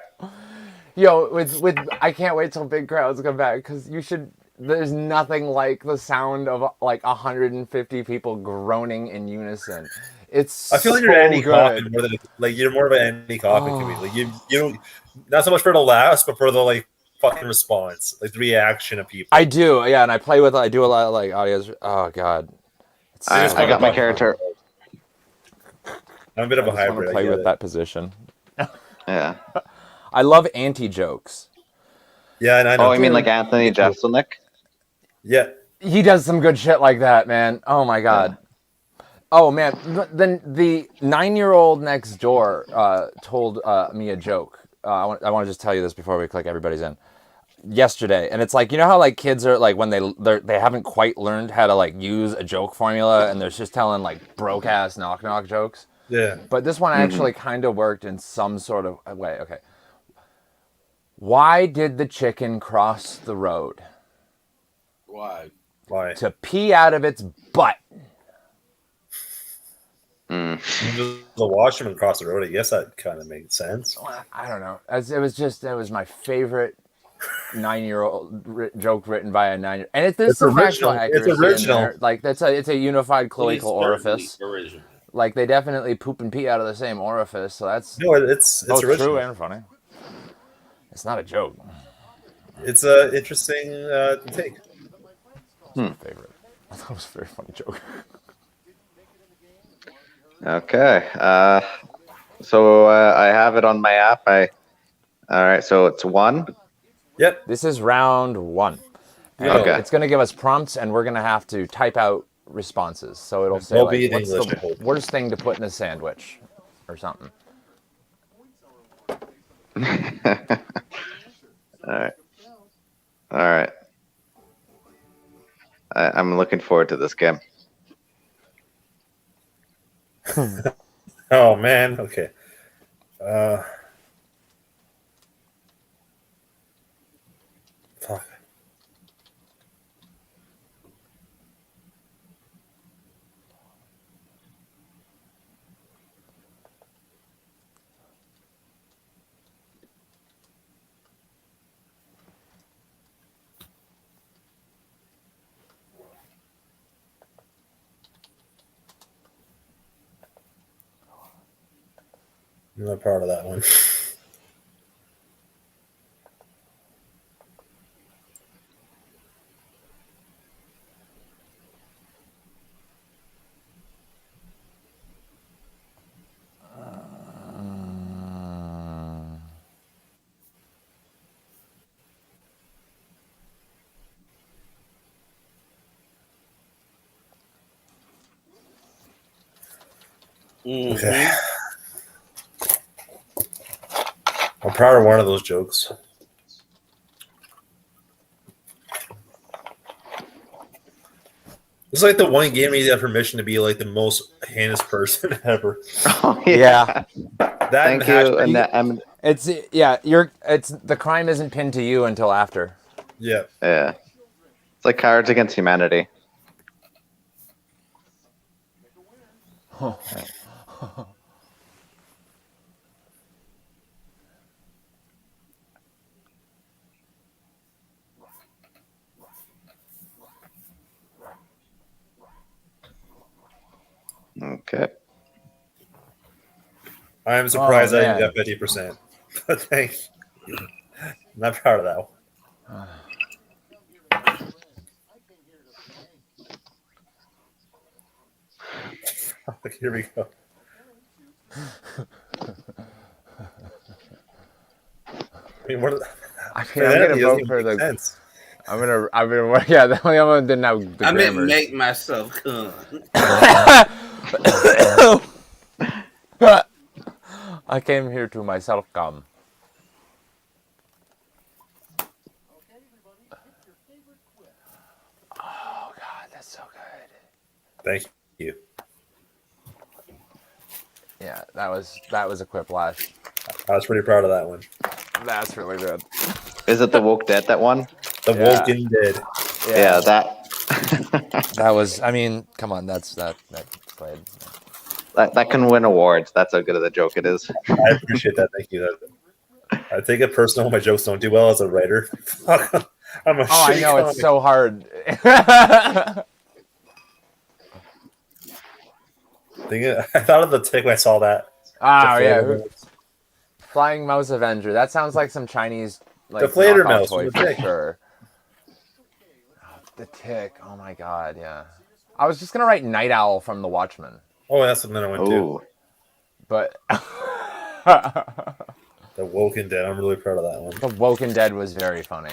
Yo, with I can't wait till big crowds come back because you should. There's nothing like the sound of like 150 people groaning in unison. It's I feel like so you're Andy Kaufman good. more than like you're more of an Andy Kaufman comedian. Like you don't not so much for the laughs, but for the like fucking response, like the reaction of people. I do, yeah, and I do a lot of like audios. Oh god, it's I so got my good. character. I'm a bit of I a just want hybrid. to I play get with it. that position. Yeah. I love anti jokes. Yeah, and I know. Oh, you mean like Anthony Jeselnik? Yeah, He does some good shit like that, man. Oh my god. Oh man, then the 9-year-old next door told me a joke. I want to just tell you this before we click everybody's in. Yesterday, and it's like, you know how like kids are like when they haven't quite learned how to like use a joke formula, and they're just telling like broke ass knock jokes. yeah. But this one actually kind of worked in some sort of way. Okay. Why did the chicken cross the road? Why? Why? To pee out of its butt. The washroom across the road. I guess that kind of makes sense. I don't know. It was my favorite 9-year-old joke written by a 9-year-old. And there's It's some original. factual It's accuracy in original. there. Like it's a unified Well, he's cloacal orifice. certainly original. Like they definitely poop and pee out of the same orifice. So that's No, it's both original. true and funny. It's not a joke. It's a interesting take. Favorite. I thought it was a very funny joke. Okay. So I have it on my app. All right. So it's 1. Yep. This is round 1. And Okay. It's going to give us prompts, and we're going to have to type out responses. So it'll say, They'll like, be in what's English, I the hope. worst thing to put in a sandwich or something. All right. All right. I'm looking forward to this game. Oh man. Okay. Fuck. I'm not proud of that one. Okay. I'm proud of one of those jokes. It's like the one game you have permission to be like the most heinous person ever. Oh, Yeah. That Thank and you. hashtag- And It's the crime isn't pinned to you until after. yeah. yeah. It's like Cards Against Humanity. Okay. I am surprised Oh, I didn't man. get 50%. But thanks. I'm not proud of that one. Here we go. I mean, what? I'm gonna vote for the. Sense. I'm gonna. Yeah, the only one didn't have the I meant grammars. make myself come. I came here to myself come. Thank you. Yeah, that was a quiplash. I was pretty proud of that one. That's really good. Is it the Woke Dead that one? The Yeah. Woken Dead. Yeah, that That was. I mean, come on. That played. that can win awards. That's how good of a joke it is. I appreciate that. Thank you. I take it personal when my jokes don't do well as a writer. I'm a Oh, I shitty know comic. it's so hard. I thought of the tick when I saw that. Yeah. Flying Mouse Avenger. That sounds like some Chinese like Deflator knockoff mouse toy with a for tick. sure. The Tick. Oh my god, yeah. I was just gonna write Night Owl from The Watchmen, Oh, that's another one too. Ooh, but The Woken Dead. I'm really proud of that one. The Woken Dead was very funny.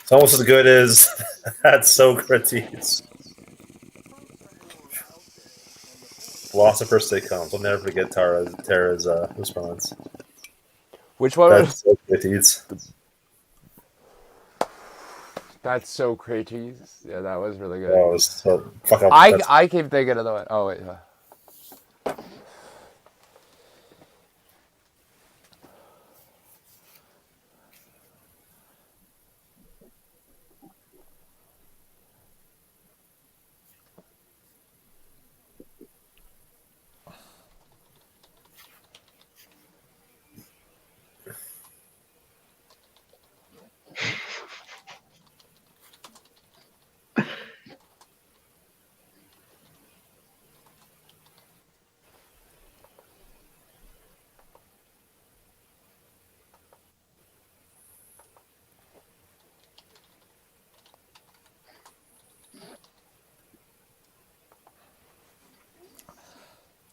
It's almost as good as That's Socrates. Philosopher sitcoms. I'll never forget Tara's response. Which one? That's Socrates. That's so crazy. Yeah, that was really good. Oh, it was so fuck up. I keep thinking of the one. Oh wait.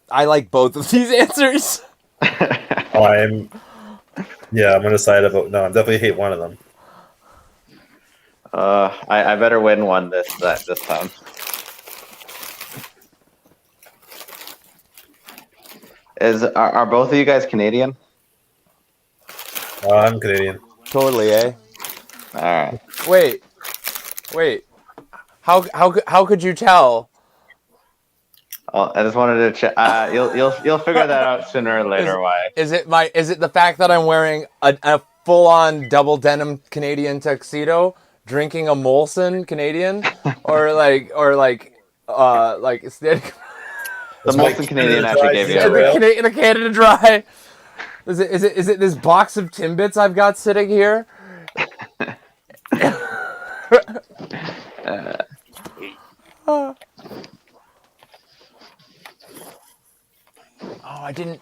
I like both of these answers. I'm gonna side about no. I definitely hate one of them. I better win one this time. Are both of you guys Canadian? I'm Canadian. Totally, eh? All right. Wait. How could you tell? Well, I just wanted to check. You'll figure that out sooner or later. Why? Is it the fact that I'm wearing a full-on double denim Canadian tuxedo, drinking a Molson Canadian, or like The Molson Canadian actually gave you a Rail? the Canada Dry? Is it this box of Timbits I've got sitting here? Oh, I didn't.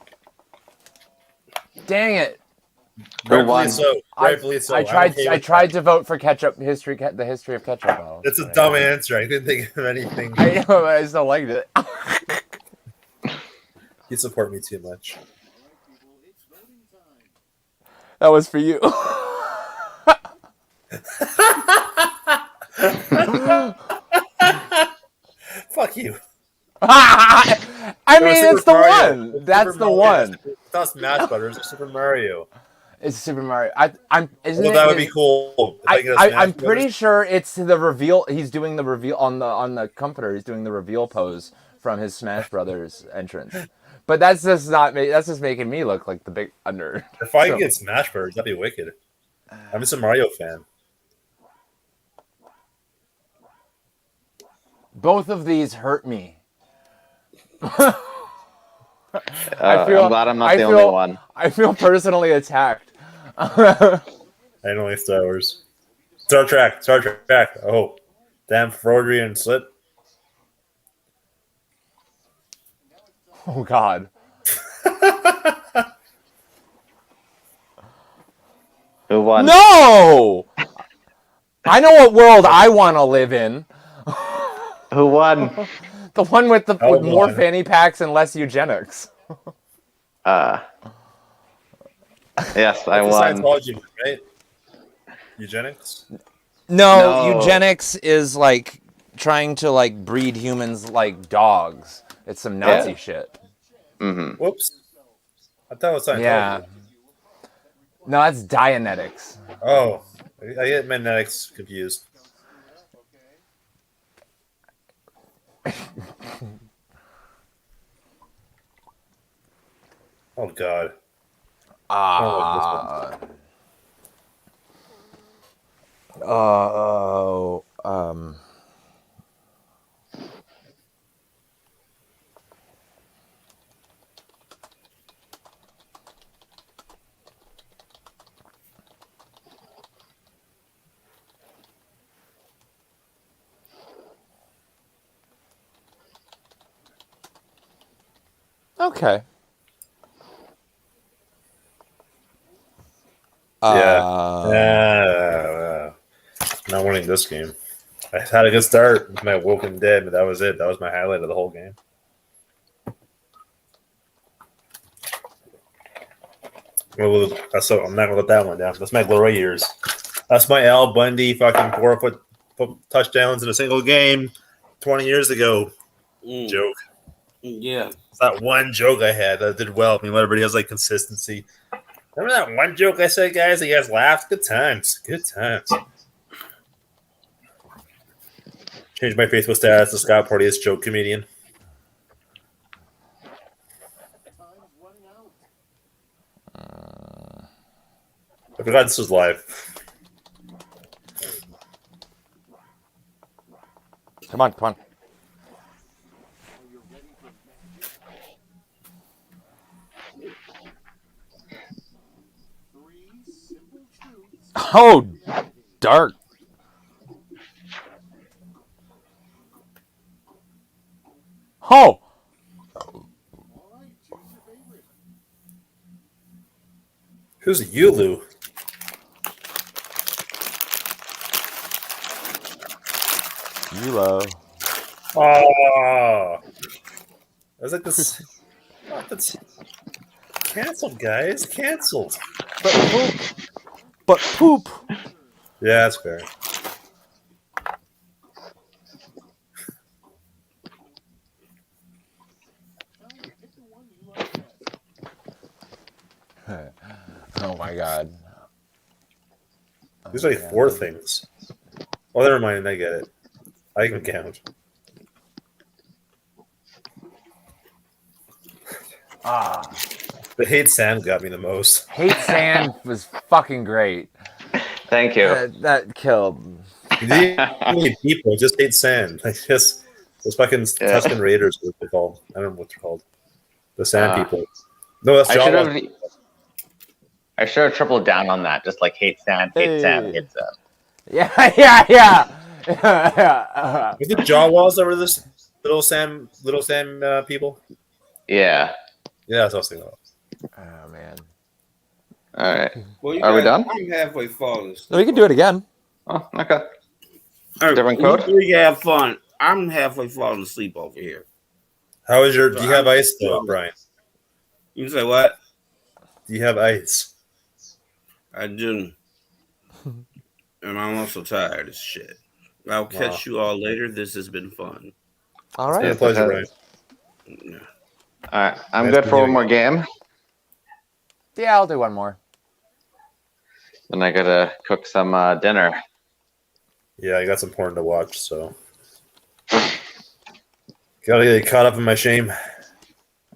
Dang it! Rightfully so. Rightfully so. I tried. okay I with tried that. to vote for ketchup history. The history of ketchup. Oh, It's a dumb answer. I couldn't think of anything. I know, but I still liked it. You support me too much. That was for you. Fuck you. I mean, Super it's the Mario. one. It's That's Super the Mario. one. It's not Smash Brothers. It's Super Mario. It's Super Mario. Isn't Well, it that would be his- cool. If I get a Smash I'm pretty Brothers. sure it's the reveal. He's doing the reveal on the comforter. He's doing the reveal pose from his Smash Brothers entrance. But that's just that's just making me look like the big under. If I So- could get Smash Brothers, that'd be wicked. I'm just a Mario fan. Both of these hurt me. I'm glad I'm not I the feel- only one. I feel personally attacked. I don't like Star Wars. Star Trek. Oh, damn Freudian slip. Oh God. Who won? No! I know what world I want to live in. Who won? The one with Oh, with more my. fanny packs and less eugenics. Yes, I It's a won. Scientology, right? Eugenics. No, No. eugenics is like trying to like breed humans like dogs. It's some Nazi Yeah. shit. Hmm. Whoops. I thought it was Scientology. Yeah. No, that's Dianetics. Oh, I get Menetics confused. Oh God. Oh, okay. Yeah. Not winning this game. I had a good start with my Woken Dead, but that was it. That was my highlight of the whole game. So I'm not gonna let that one down. That's my glory years. That's my Al Bundy fucking 4-foot touchdowns in a single game 20 years ago. Joke. Yeah. It's that one joke I had that did well. I mean, everybody has like consistency. Remember that one joke I said, guys? You guys laughed. Good times. Good times. Changed my Facebook status to Scott Porteous joke comedian. I forgot this was live. Come on. Oh, dark. Oh. Who's Yulu? Yulo. Oh. I was like this. That's canceled, guys. Canceled. But poop. Yeah, that's fair. Oh my God. There's like 4 things. Oh, never mind. I get it. I can count. The hate Sam got me the most. Hate Sand was fucking great. Thank you. That killed. You didn't need people, just hate sand. Like just those fucking Tuscan Raiders, what they're called. I don't know what they're called. The sand people. No, that's Jawa. I should have tripled down on that. Just like hate sand, hate sand, hate sand. Yeah. Was it Jawas that were this little Sam people? Yeah. Yeah, that's what I was thinking of. Oh man. All right. Well, Are we done? I'm halfway falling asleep. No, we can do it again. Oh, okay. All right, Different code? We can have fun. I'm halfway falling asleep over here. How is your? Do you have ice though, Brian? You say what? Do you have ice? I do. And I'm also tired as shit. I'll catch you all later. This has been fun. All It's been a right. pleasure, Brian. Yeah. All right. I'm Nice good to for meet one you. more game. Yeah, I'll do one more. Then I gotta cook some dinner. Yeah, I got some porn to watch, so gotta get caught up in my shame.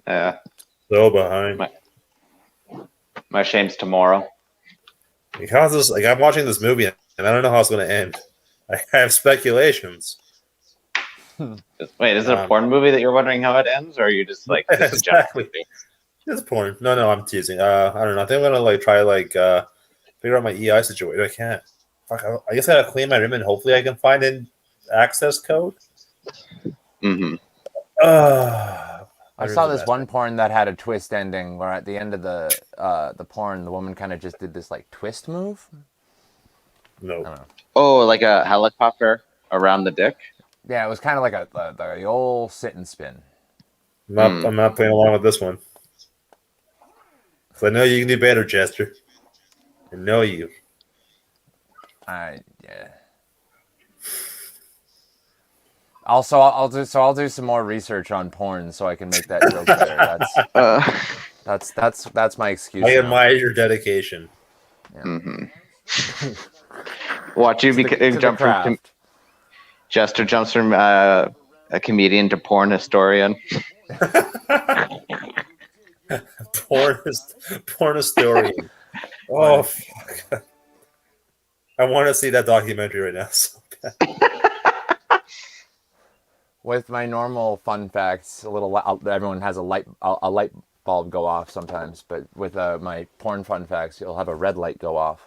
Yeah. So behind. My shame's tomorrow. Because this, like I'm watching this movie and I don't know how it's going to end. I have speculations. Wait, is it a porn movie that you're wondering how it ends, or are you just like this is general Exactly. movie? It's porn. No, I'm teasing. I don't know. I think I'm gonna like try figure out my EI situation. I can't. Fuck. I guess I gotta clean my room and hopefully I can find an access code. Mm-hmm. I saw this one porn that had a twist ending where at the end of the porn, the woman kind of just did this like twist move. No. I don't know. Oh, like a helicopter around the dick? Yeah, it was kind of like the old sit and spin. I'm not playing along with this one. So I know you can do better, Jester. I know you. Yeah. Also, I'll do some more research on porn so I can make that joke better. That's my excuse. I now. admire your dedication. Mm-hmm. Watch you jump from Jester jumps from a comedian to porn historian. porn story. Oh, fuck. I want to see that documentary right now. So bad. With my normal fun facts, everyone has a light bulb go off sometimes, but with my porn fun facts, you'll have a red light go off.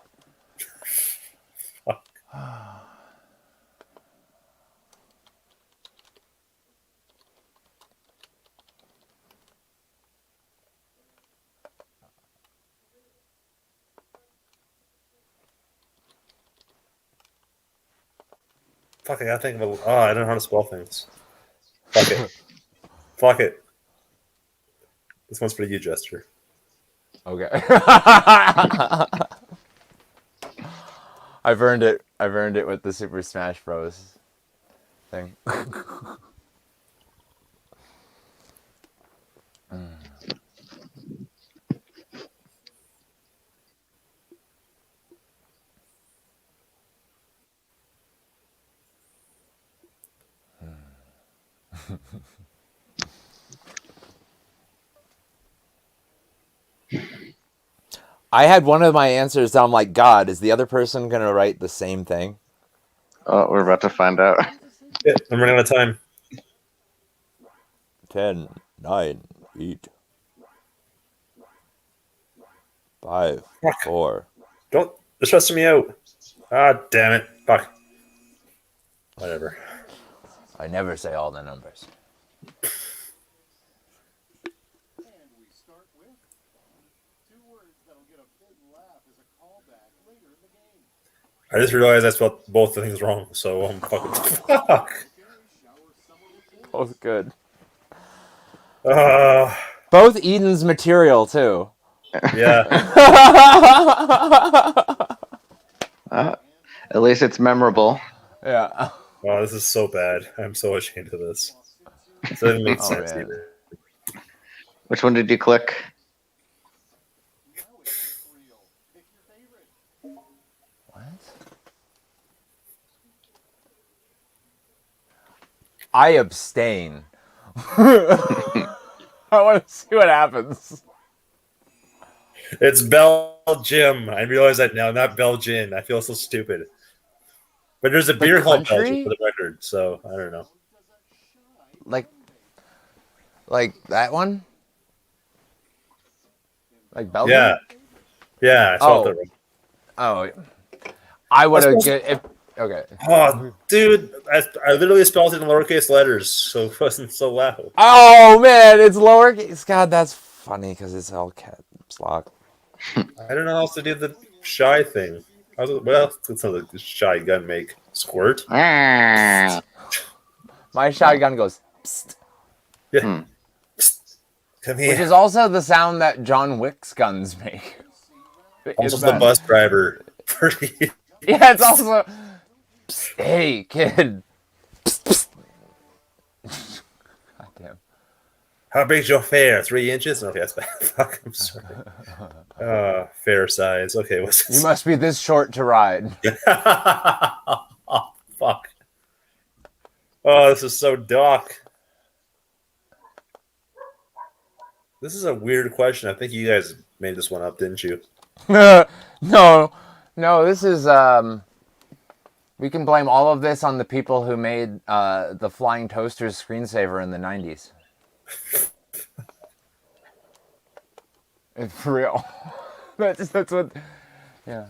Fuck, I gotta think of I don't know how to spell things. Fuck it. Fuck it. This one's for you, Jester. Okay. I've earned it. I've earned it with the Super Smash Bros. Thing. I had one of my answers that I'm like, God, is the other person going to write the same thing? Oh, we're about to find out. Yeah, I'm running out of time. 10, 9, 8, 5, 4. Don't. They're stressing me out. Ah, damn it. Fuck. Whatever. I never say all the numbers. I just realized I spelled both the things wrong, so I'm fucking fuck. Both good. Uh, Both Eden's material, too. yeah. At least it's memorable. Yeah. Oh, this is so bad. I'm so ashamed of this. It doesn't make sense man. either. Which one did you click? What? I abstain. I want to see what happens. It's Belgium. I realize that now, not Belgian. I feel so stupid. But there's a beer called country? Belgium for the record, so I don't know. Like that one? Like Belgium? Yeah. Yeah, I spelled it right. Oh. I would have get if okay. Oh, dude, I literally spelled it in lowercase letters, so it wasn't so loud. Oh man, it's lowercase. God, that's funny because it's all caps lock. I don't know how else to do the shy thing. What else could something like shy gun make? Squirt? Ah. My shotgun goes, psst, Yeah. Psst. Come which here. is also the sound that John Wick's guns make. Also, It's the bad. bus driver. Pretty. Yeah, it's also. Psst, hey, kid. Psst, psst. God damn. How big's your fare? 3 inches? Okay, that's bad. Fuck, I'm sorry. Fair size. Okay, what's You this? must be this short to ride. Oh, fuck. Oh, this is so dark. This is a weird question. I think you guys made this one up, didn't you? No, this is we can blame all of this on the people who made the Flying Toasters screensaver in the 90s. It's for real. that's what. Yeah.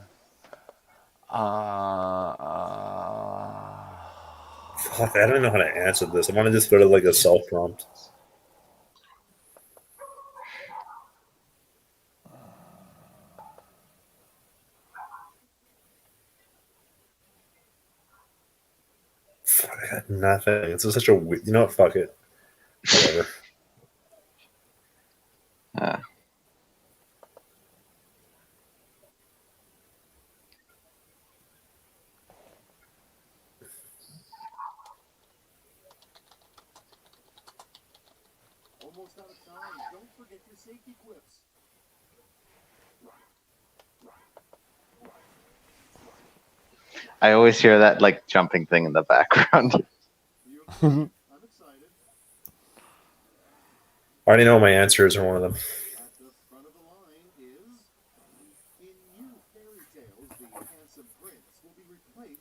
Fuck, I don't know how to answer this. I want to just go to like a self prompt. Fuck, I got nothing. It's such a weird. You know what? Fuck it. Whatever. Almost out of time. Don't forget your safety quips. I always hear that like jumping thing in the background. I'm excited. I already know my answers are one of them. At the front of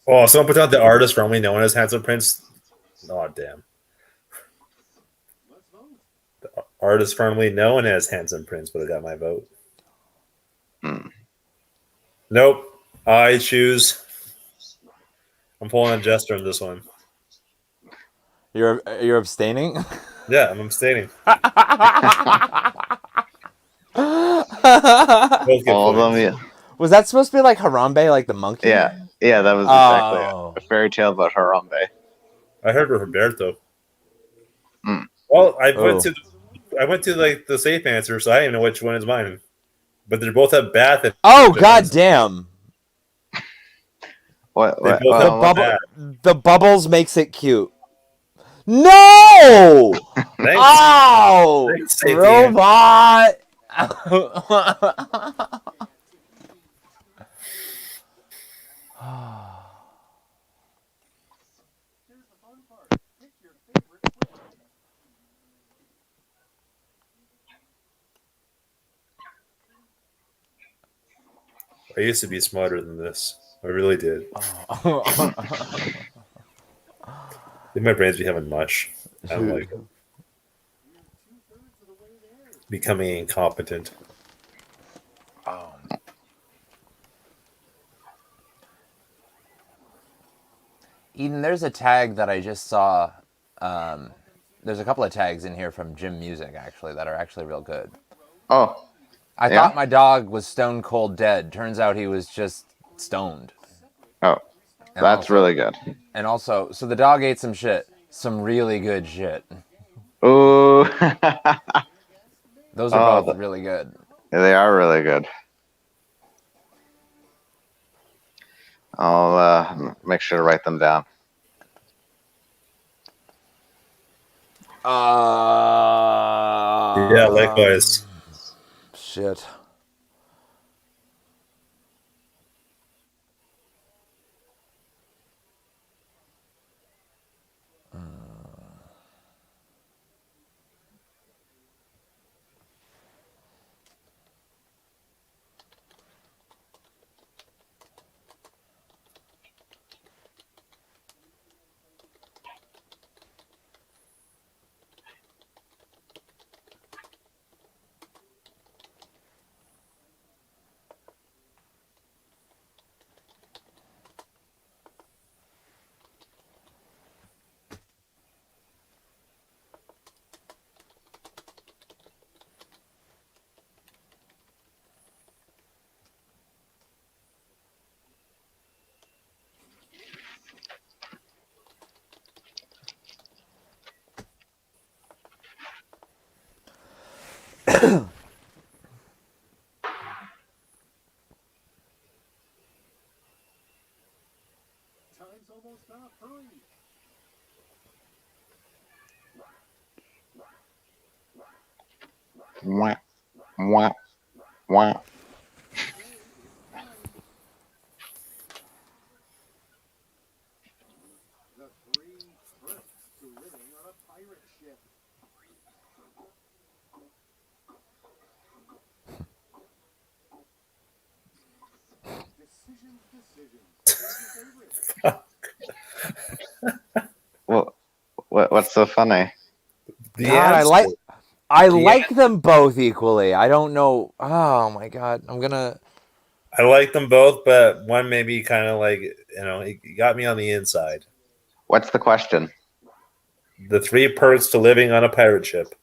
Oh, someone put out the artist formerly known as Handsome Prince. Oh, damn. Let's vote. The artist formerly known as Handsome Prince would have got my vote. Hmm. Nope. I choose. I'm pulling a Jester in this one. You're abstaining. Yeah, I'm abstaining. Both get All of them, points. yeah. Was that supposed to be like Harambe, like the monkey? Yeah, that was exactly Oh. a fairy tale about Harambe. I heard Roberto. Hmm. Well, I Oh. went to like the safe answer, so I don't even know which one is mine. But they both have bath. And Oh god damn! What? They what both The have bubble, bath. the bubbles makes it cute. No! Thanks. Ow! Thanks, safety Robot! Here's the fun part. Pick your favorite whip. I used to be smarter than this. I really did. My brain's becoming mush. I don't like it. You're 2/3 of the way there. Becoming incompetent. Eden, there's a tag that I just saw. There's a couple of tags in here from Jim Music actually that are actually real good. Oh, I Yeah? thought my dog was stone cold dead. Turns out he was just stoned. oh, And that's also- really good. And also, so the dog ate some shit, some really good shit. Ooh, Those are Oh, both really good. they are really good. I'll make sure to write them down. Yeah, likewise. Shit. Time's almost up. Hurry. Mwah, mwah, mwah. The 3 perks to living on a pirate ship. Decisions. Choose your favorite. What's so funny? The God, answer. I like them both equally. I don't know. Oh my god, I'm gonna. I like them both, but one maybe kind of like, it got me on the inside. What's the question? The 3 perks to living on a pirate ship.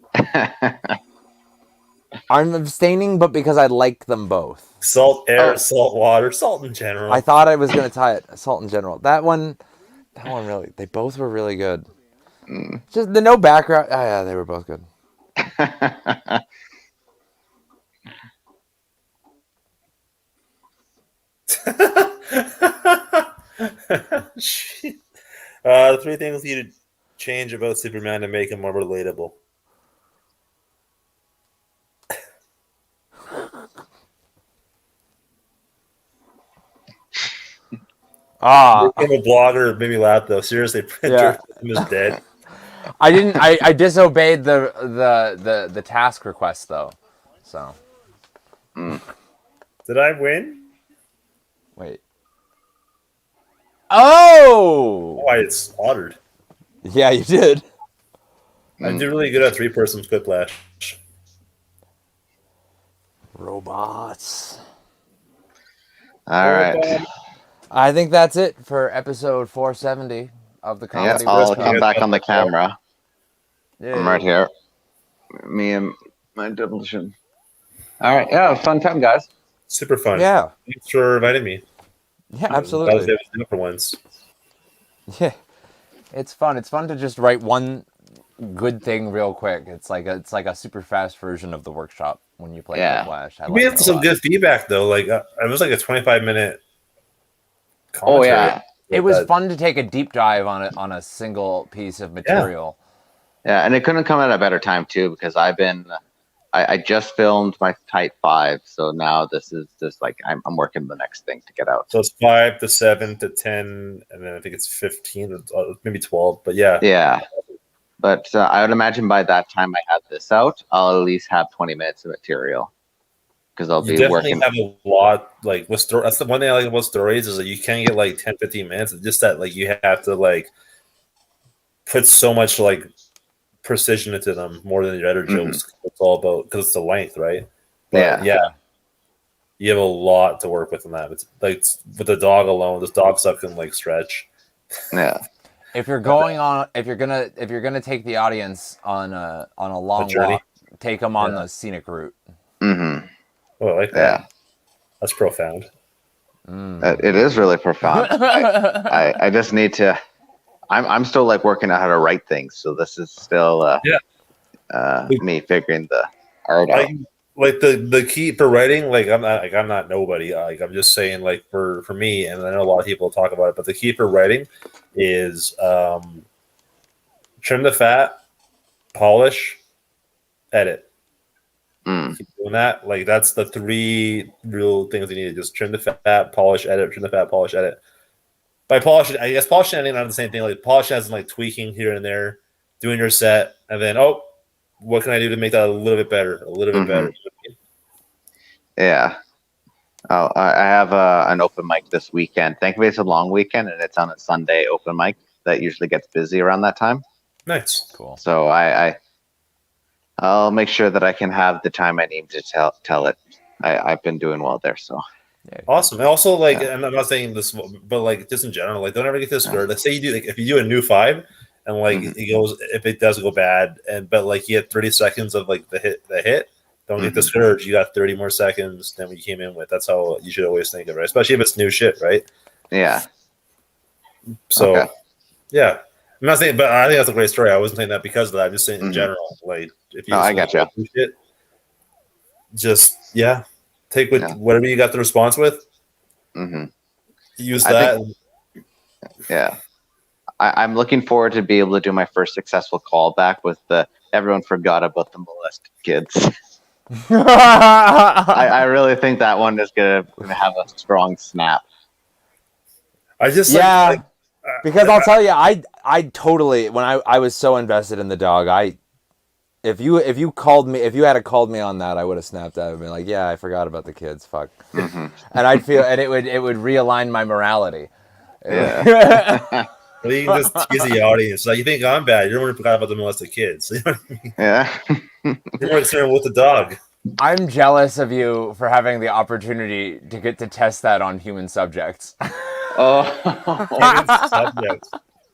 I'm abstaining, but because I like them both. Salt air, Oh. salt water, salt in general. I thought I was gonna tie it salt in general. That one really. They both were really good. Mm. Just the no background. Oh, yeah, they were both good. Shit. 3 things you'd change about Superman to make him more relatable. Ah, I'm a blogger, made me laugh though. Seriously, Yeah. Prism is dead. I didn't. I disobeyed the task request though. So Did I win? wait. Oh! Why it's slaughtered. Yeah, you did. I do really good at 3-person Quiplash. Robots. All right. I think that's it for episode 470 of the Yeah, Comedy I'll Workshop. come back on the camera. Yeah. I'm right here. Me and my demolition. All right. Yeah, fun time, guys. Super fun. Yeah. Thanks for inviting me. Yeah, I was absolutely. able to do it for once. Yeah. It's fun. It's fun to just write one good thing real quick. It's like a super fast version of the workshop when you play Yeah. Flash. We had some good feedback though. Like it was like a 25-minute. Oh yeah. It was fun to take a deep dive on a single piece of material. Yeah, and it couldn't come at a better time too, because I just filmed my Type 5, so now this is just like I'm working the next thing to get out. So it's 5 to 7 to 10, and then I think it's 15, maybe 12. But yeah. Yeah, but I would imagine by that time I have this out, I'll at least have 20 minutes of material, because I'll You be definitely working. have a lot, like with that's the one thing I like about stories is that you can get like 10, 15 minutes. It's just that like you have to like put so much like precision into them more than your other jokes. It's all about because it's the length, right? But, yeah. You have a lot to work with in that. It's like with the dog alone, this dog stuff can like stretch. Yeah. If you're gonna take the audience on a long journey. walk, take them on the scenic route. Mm-hmm. Oh, I like that. That's profound. It is really profound. I just need to. I'm still like working out how to write things, so this is still me figuring the art out. Like the key for writing, like I'm not nobody. Like I'm just saying, like for me, and I know a lot of people talk about it, but the key for writing is trim the fat, polish, edit. Keep doing that. Like that's the 3 real things you need to just trim the fat, polish, edit, trim the fat, polish, edit. By polishing, I guess polishing and editing are the same thing. Like polishing as in like tweaking here and there, doing your set, and then what can I do to make that a little bit better? A little bit better. Yeah. Oh, I have an open mic this weekend. Thankfully, it's a long weekend, and it's on a Sunday open mic that usually gets busy around that time. Nice. Cool. So I'll make sure that I can have the time I need to tell it. I've been doing well there, so. Awesome. And also, like, and I'm not saying this, but like, just in general, like, don't ever get discouraged. Let's say you do, like, if you do a new 5, and like it goes, if it does go bad, but like you had 30 seconds of like the hit, don't get discouraged. You got 30 more seconds than what you came in with. That's how you should always think of it, especially if it's new shit, right? Yeah. So, yeah. I'm not saying, but I think that's a great story. I wasn't saying that because of that. I'm just saying in general, like, if you I got you. Shit, just take with whatever you got the response with. Use that. Yeah. I'm looking forward to be able to do my first successful callback with everyone forgot about the molested kids. I really think that one is gonna have a strong snap. I just because I'll tell you, I totally, when I was so invested in the dog, if you had called me on that, I would have snapped out and been like, yeah, I forgot about the kids, fuck. And I'd feel, and it would realign my morality. Yeah. Well, you can just tease the audience. Like, you think I'm bad? You don't want to forget about the molested kids. You know what I mean? Yeah. You're more concerned with the dog. I'm jealous of you for having the opportunity to get to test that on human subjects. Human subjects.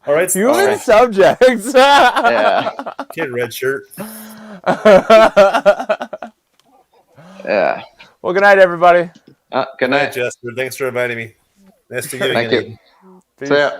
All right, human subjects. Yeah. Kid red shirt. Yeah. Well, good night, everybody. Good night, Jester. Thanks for inviting me. Nice to meet you. Thank you. See ya.